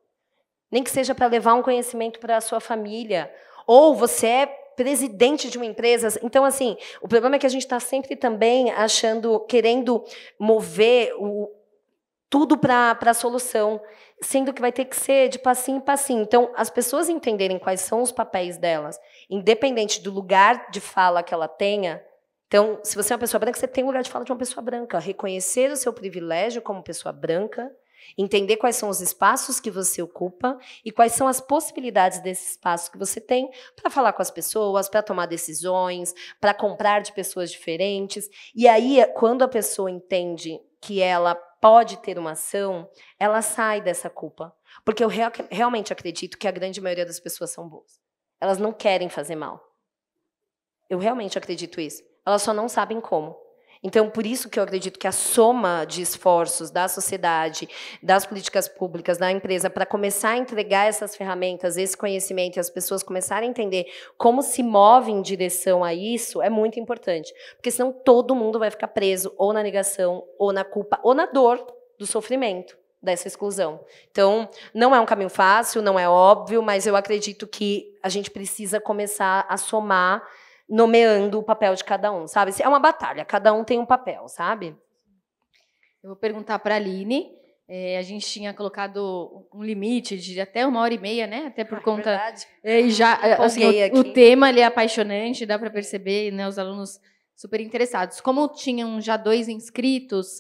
Nem que seja para levar um conhecimento para a sua família. Ou você é presidente de uma empresa. Então, assim, o problema é que a gente está sempre também querendo mover tudo para a solução, sendo que vai ter que ser de passinho em passinho. Então, as pessoas entenderem quais são os papéis delas, independente do lugar de fala que ela tenha. Então, se você é uma pessoa branca, você tem um lugar de fala de uma pessoa branca. Reconhecer o seu privilégio como pessoa branca, entender quais são os espaços que você ocupa e quais são as possibilidades desse espaço que você tem para falar com as pessoas, para tomar decisões, para comprar de pessoas diferentes. E aí, quando a pessoa entende que ela pode ter uma ação, ela sai dessa culpa. Porque eu realmente acredito que a grande maioria das pessoas são boas. Elas não querem fazer mal. Eu realmente acredito isso. Elas só não sabem como. Então, por isso que eu acredito que a soma de esforços da sociedade, das políticas públicas, da empresa, para começar a entregar essas ferramentas, esse conhecimento, e as pessoas começarem a entender como se move em direção a isso, é muito importante. Porque senão todo mundo vai ficar preso ou na negação, ou na culpa, ou na dor do sofrimento dessa exclusão. Então, não é um caminho fácil, não é óbvio, mas eu acredito que a gente precisa começar a somar, nomeando o papel de cada um, sabe? É uma batalha, cada um tem um papel, sabe? Eu vou perguntar para a Aline. A gente tinha colocado um limite de até 1h30, né? Até por conta... Verdade. E já, assim, o tema ele é apaixonante, dá para perceber, né? Os alunos super interessados. Como tinham já 2 inscritos,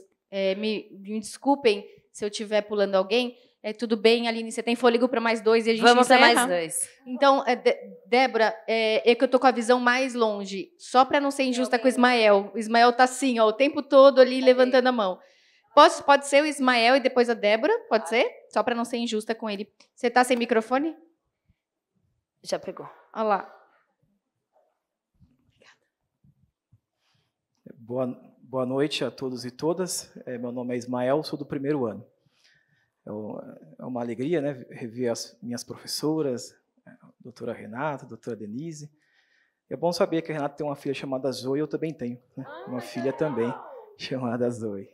me desculpem se eu estiver pulando alguém. Tudo bem, Aline, você tem fôlego para mais 2 e a gente Vamos encerra? para mais 2. Então, Débora, é que eu tô com a visão mais longe, só para não ser injusta com o Ismael. O Ismael tá assim, ó, o tempo todo ali levantando a mão. Pode ser o Ismael e depois a Débora? Pode ser? Só para não ser injusta com ele. Você tá sem microfone? Já pegou. Olha lá. Boa noite a todos e todas. Meu nome é Ismael, sou do 1º ano. É uma alegria, né, rever as minhas professoras, a doutora Renata, a doutora Denise. É bom saber que a Renata tem uma filha chamada Zoe, eu também tenho, né? Uma filha também chamada Zoe.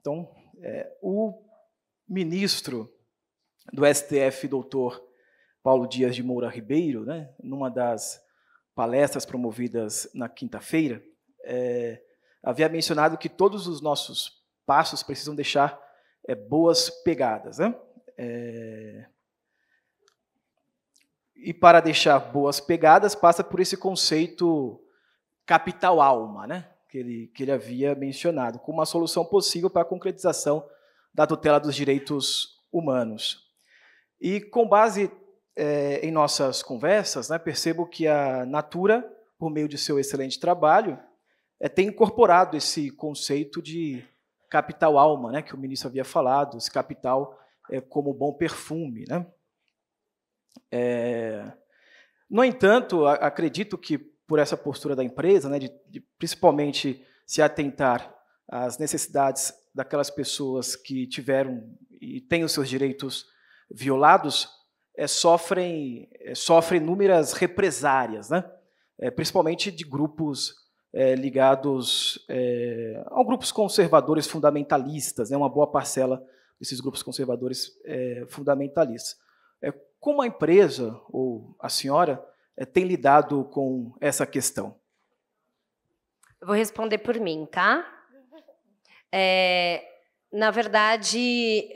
Então, o ministro do STF, doutor Paulo Dias de Moura Ribeiro, né, numa das palestras promovidas na quinta-feira, havia mencionado que todos os nossos passos precisam deixar boas pegadas, né? E para deixar boas pegadas passa por esse conceito capital-alma, né? Que ele havia mencionado, como uma solução possível para a concretização da tutela dos direitos humanos. E com base em nossas conversas, né, percebo que a Natura, por meio de seu excelente trabalho, tem incorporado esse conceito de capital-alma, né, que o ministro havia falado, esse capital como bom perfume, né? No entanto, acredito que por essa postura da empresa, né, de principalmente se atentar às necessidades daquelas pessoas que tiveram e têm os seus direitos violados, sofrem inúmeras represárias, né? Principalmente de grupos ligados a grupos conservadores fundamentalistas, né, uma boa parcela desses grupos conservadores fundamentalistas. Como a empresa, ou a senhora, tem lidado com essa questão? Eu vou responder por mim, tá? Na verdade,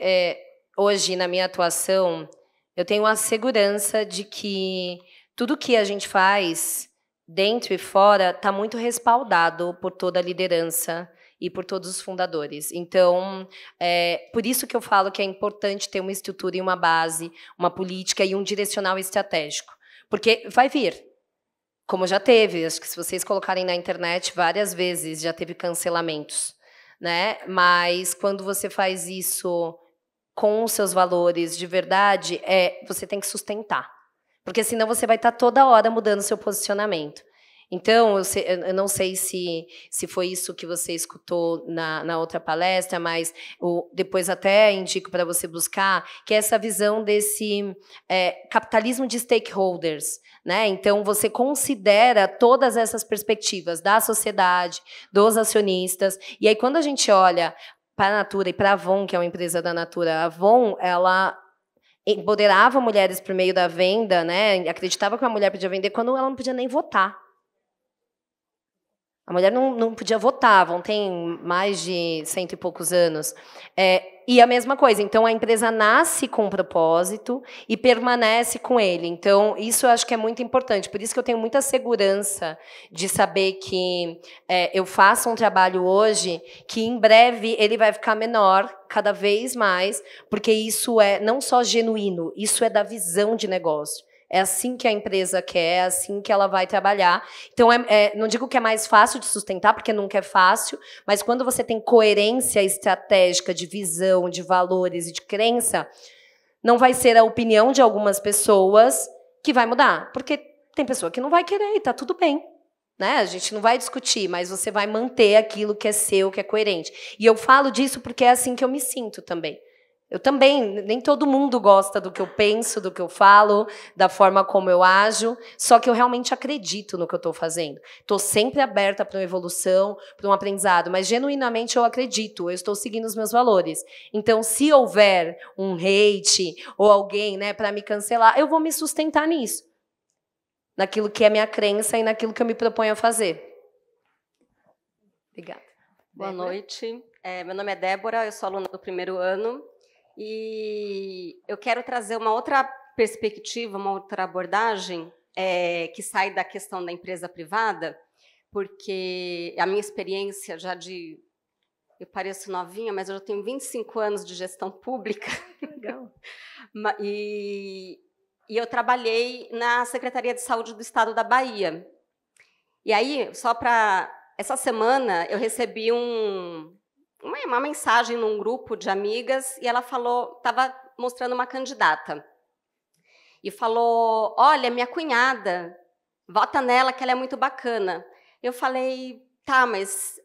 hoje, na minha atuação, eu tenho a segurança de que tudo que a gente faz, dentro e fora, está muito respaldado por toda a liderança e por todos os fundadores. Então, por isso que eu falo que é importante ter uma estrutura e uma base, uma política e um direcional estratégico. Porque vai vir, como já teve, acho que se vocês colocarem na internet, várias vezes já teve cancelamentos, né? Mas quando você faz isso com os seus valores de verdade, você tem que sustentar. Porque senão você vai estar toda hora mudando seu posicionamento. Então, eu não sei se foi isso que você escutou na outra palestra, mas depois até indico para você buscar, que é essa visão desse capitalismo de stakeholders, né? Então, você considera todas essas perspectivas da sociedade, dos acionistas, e aí quando a gente olha para a Natura e para a Avon, que é uma empresa da Natura, a Avon, ela empoderava mulheres por meio da venda, né? Acreditava que uma mulher podia vender quando ela não podia nem votar. A mulher não podia votar, tem mais de 100 e poucos anos. E a mesma coisa, então a empresa nasce com um propósito e permanece com ele. Então, isso eu acho que é muito importante. Por isso que eu tenho muita segurança de saber que eu faço um trabalho hoje que, em breve, ele vai ficar menor, cada vez mais, porque isso é não só genuíno, isso é da visão de negócio. É assim que a empresa quer, é assim que ela vai trabalhar. Então, não digo que é mais fácil de sustentar, porque nunca é fácil, mas quando você tem coerência estratégica de visão, de valores e de crença, não vai ser a opinião de algumas pessoas que vai mudar. Porque tem pessoa que não vai querer e está tudo bem. Né? A gente não vai discutir, mas você vai manter aquilo que é seu, que é coerente. E eu falo disso porque é assim que eu me sinto também. Eu também, nem todo mundo gosta do que eu penso, do que eu falo, da forma como eu ajo, só que eu realmente acredito no que eu estou fazendo. Estou sempre aberta para uma evolução, para um aprendizado, mas genuinamente eu acredito, eu estou seguindo os meus valores. Então, se houver um hate ou alguém, né, para me cancelar, eu vou me sustentar nisso, naquilo que é minha crença e naquilo que eu me proponho a fazer. Obrigada. Boa noite. Meu nome é Débora, eu sou aluna do 1º ano. E eu quero trazer uma outra perspectiva, uma outra abordagem que sai da questão da empresa privada, porque a minha experiência já de... Eu pareço novinha, mas eu já tenho 25 anos de gestão pública. Legal. E eu trabalhei na Secretaria de Saúde do Estado da Bahia. E aí, só para... Essa semana, eu recebi uma mensagem num grupo de amigas e ela falou, estava mostrando uma candidata e falou, olha, minha cunhada, vota nela que ela é muito bacana. Eu falei, tá, mas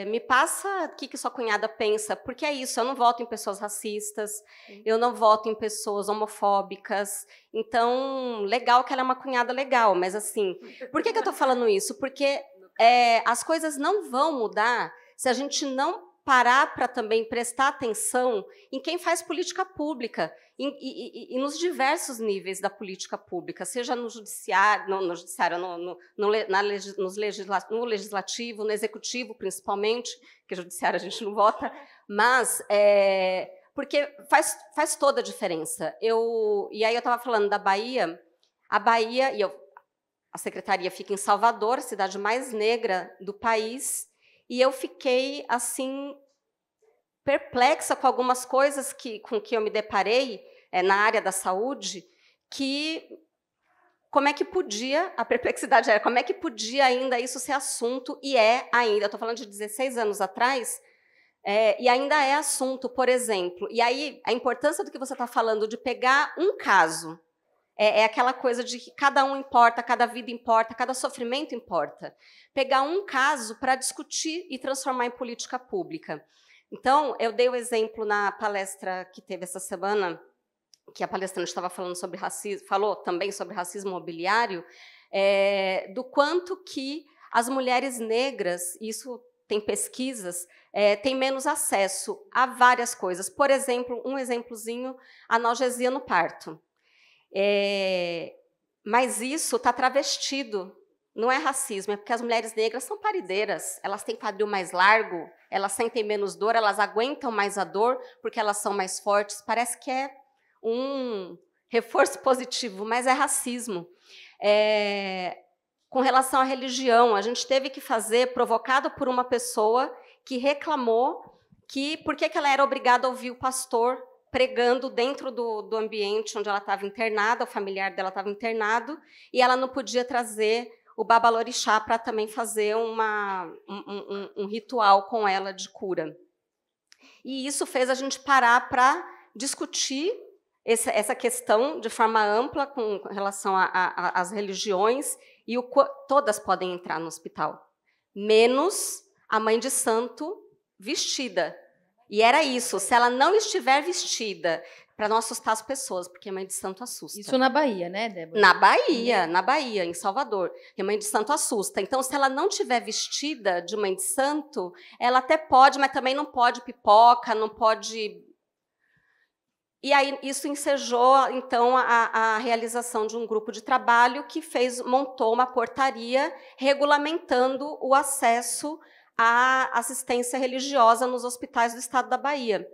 me passa o que sua cunhada pensa, porque é isso, eu não voto em pessoas racistas, eu não voto em pessoas homofóbicas, então, legal que ela é uma cunhada legal, mas assim, por que eu estou falando isso? Porque as coisas não vão mudar se a gente não parar para também prestar atenção em quem faz política pública e nos diversos níveis da política pública, seja no judiciário, no legislativo, no executivo, principalmente, que o judiciário a gente não vota, mas porque faz toda a diferença. E aí eu estava falando da Bahia, a Bahia, a secretaria fica em Salvador, a cidade mais negra do país, e eu fiquei, assim, perplexa com algumas coisas com que eu me deparei na área da saúde, que como é que podia, a perplexidade era, como é que podia ainda isso ser assunto, e ainda, eu estou falando de 16 anos atrás, e ainda é assunto, por exemplo. E aí, a importância do que você está falando, de pegar um caso, é aquela coisa de que cada um importa, cada vida importa, cada sofrimento importa. Pegar um caso para discutir e transformar em política pública. Então, eu dei o exemplo na palestra que teve essa semana, que a palestrante estava falando sobre racismo, falou também sobre racismo mobiliário, do quanto que as mulheres negras, isso tem pesquisas, têm menos acesso a várias coisas. Por exemplo, um exemplozinho, analgesia no parto. Mas isso está travestido, não é racismo, é porque as mulheres negras são parideiras, elas têm quadril mais largo, elas sentem menos dor, elas aguentam mais a dor porque elas são mais fortes. Parece que é um reforço positivo, mas é racismo. Com relação à religião, a gente teve que fazer, provocado por uma pessoa que reclamou que por que ela era obrigada a ouvir o pastor pregando dentro do ambiente onde ela estava internada, o familiar dela estava internado, e ela não podia trazer o babalorixá para também fazer um ritual com ela de cura. E isso fez a gente parar para discutir essa questão de forma ampla com relação às religiões, e todas podem entrar no hospital, menos a mãe de santo vestida. E era isso, se ela não estiver vestida, para não assustar as pessoas, porque mãe de santo assusta. Isso na Bahia, né, Débora? Na Bahia, em Salvador. E mãe de santo assusta. Então, se ela não estiver vestida de mãe de santo, ela até pode, mas também não pode pipoca, não pode E aí isso ensejou, então, a realização de um grupo de trabalho que montou uma portaria regulamentando o acesso à assistência religiosa nos hospitais do estado da Bahia.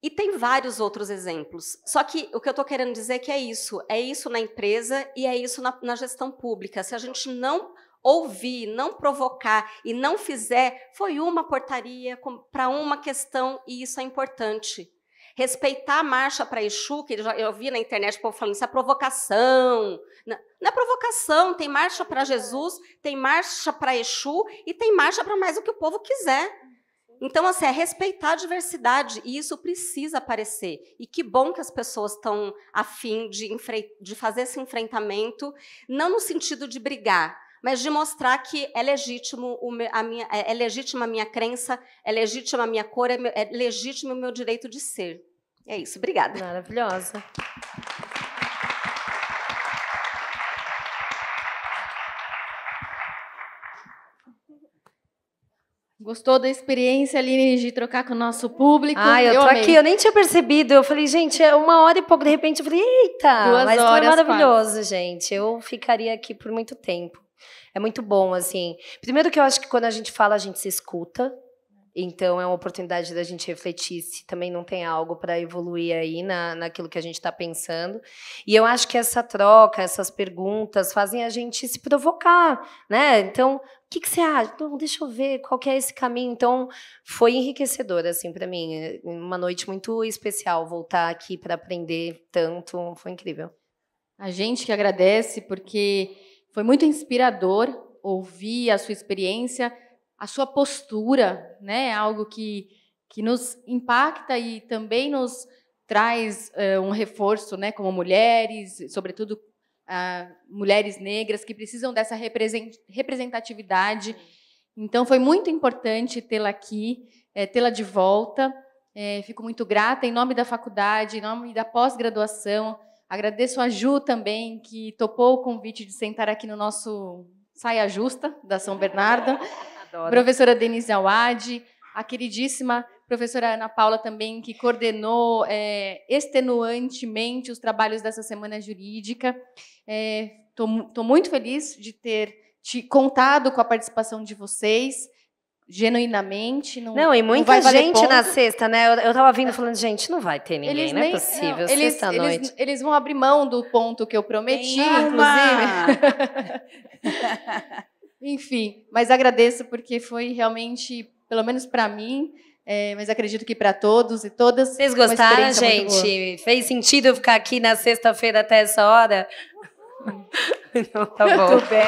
E tem vários outros exemplos. Só que o que eu estou querendo dizer é que é isso na empresa e é isso na gestão pública. Se a gente não ouvir, não provocar e não fizer, foi uma portaria para uma questão, e isso é importante. Respeitar a marcha para Exu, que eu vi na internet o povo falando, isso é provocação. Não é provocação, tem marcha para Jesus, tem marcha para Exu e tem marcha para mais o que o povo quiser. Então, assim, é respeitar a diversidade, e isso precisa aparecer. E que bom que as pessoas estão a fim de fazer esse enfrentamento, não no sentido de brigar, mas de mostrar que é legítimo é legítima a minha crença, é legítima a minha cor, é legítimo o meu direito de ser. É isso, obrigada. Maravilhosa. Gostou da experiência, Aline, de trocar com o nosso público? Eu tô aqui, eu nem tinha percebido. Eu falei, gente, é 1h e pouco, de repente eu falei, eita, 2 mas horas, foi maravilhoso, quase. gente. Eu ficaria aqui por muito tempo. É muito bom, assim. Primeiro que eu acho que quando a gente fala, a gente se escuta. Então, é uma oportunidade da gente refletir se também não tem algo para evoluir aí naquilo que a gente está pensando. E eu acho que essa troca, essas perguntas, fazem a gente se provocar, né? Então, o que você acha? Não, deixa eu ver qual que é esse caminho. Então, foi enriquecedor, assim, para mim. Uma noite muito especial voltar aqui para aprender tanto. Foi incrível. A gente que agradece, porque foi muito inspirador ouvir a sua experiência, a sua postura, né? Algo que nos impacta e também nos traz um reforço, né? Como mulheres, sobretudo mulheres negras que precisam dessa representatividade. Então, foi muito importante tê-la aqui, tê-la de volta. Fico muito grata em nome da faculdade, em nome da pós-graduação. Agradeço a Ju também, que topou o convite de sentar aqui no nosso Saia Justa, da São Bernardo. Adoro. Professora Denise Awad, a queridíssima professora Ana Paula também, que coordenou extenuantemente os trabalhos dessa Semana Jurídica. Estou muito feliz de ter te contado com a participação de vocês, genuinamente. Não, e muita gente na sexta, né? Eu estava vindo falando, gente, não vai ter ninguém, não é possível, sexta-noite. Eles vão abrir mão do ponto que eu prometi, inclusive. Enfim, mas agradeço porque foi realmente, pelo menos para mim, mas acredito que para todos e todas. Vocês gostaram, gente? Fez sentido eu ficar aqui na sexta-feira até essa hora? Então, tá bom. Muito bem.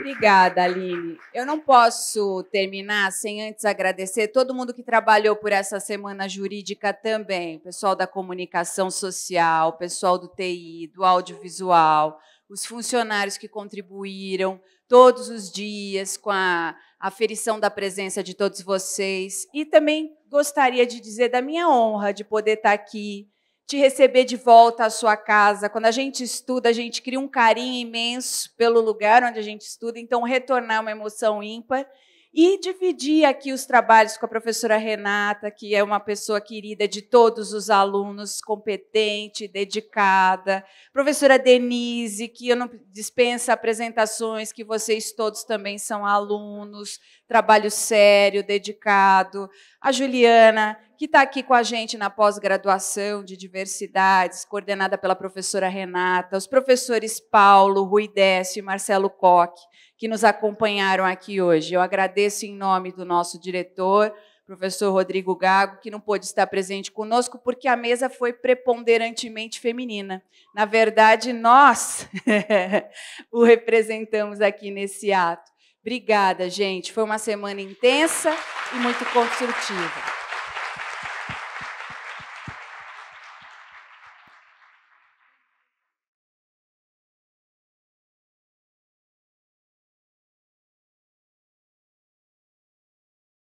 Obrigada, Aline. Eu não posso terminar sem antes agradecer todo mundo que trabalhou por essa Semana Jurídica também, o pessoal da comunicação social, o pessoal do TI, do audiovisual, os funcionários que contribuíram todos os dias com a aferição da presença de todos vocês. E também gostaria de dizer da minha honra de poder estar aqui, te receber de volta à sua casa. Quando a gente estuda, a gente cria um carinho imenso pelo lugar onde a gente estuda, então retornar é uma emoção ímpar. E dividir aqui os trabalhos com a professora Renata, que é uma pessoa querida de todos os alunos, competente, dedicada. Professora Denise, que eu não dispensa apresentações, que vocês todos também são alunos, trabalho sério, dedicado. A Juliana, que está aqui com a gente na pós-graduação de diversidades, coordenada pela professora Renata. Os professores Paulo, Rui Décio e Marcelo Koch, que nos acompanharam aqui hoje. Eu agradeço em nome do nosso diretor, professor Rodrigo Gago, que não pôde estar presente conosco, porque a mesa foi preponderantemente feminina. Na verdade, nós o representamos aqui nesse ato. Obrigada, gente. Foi uma semana intensa e muito construtiva.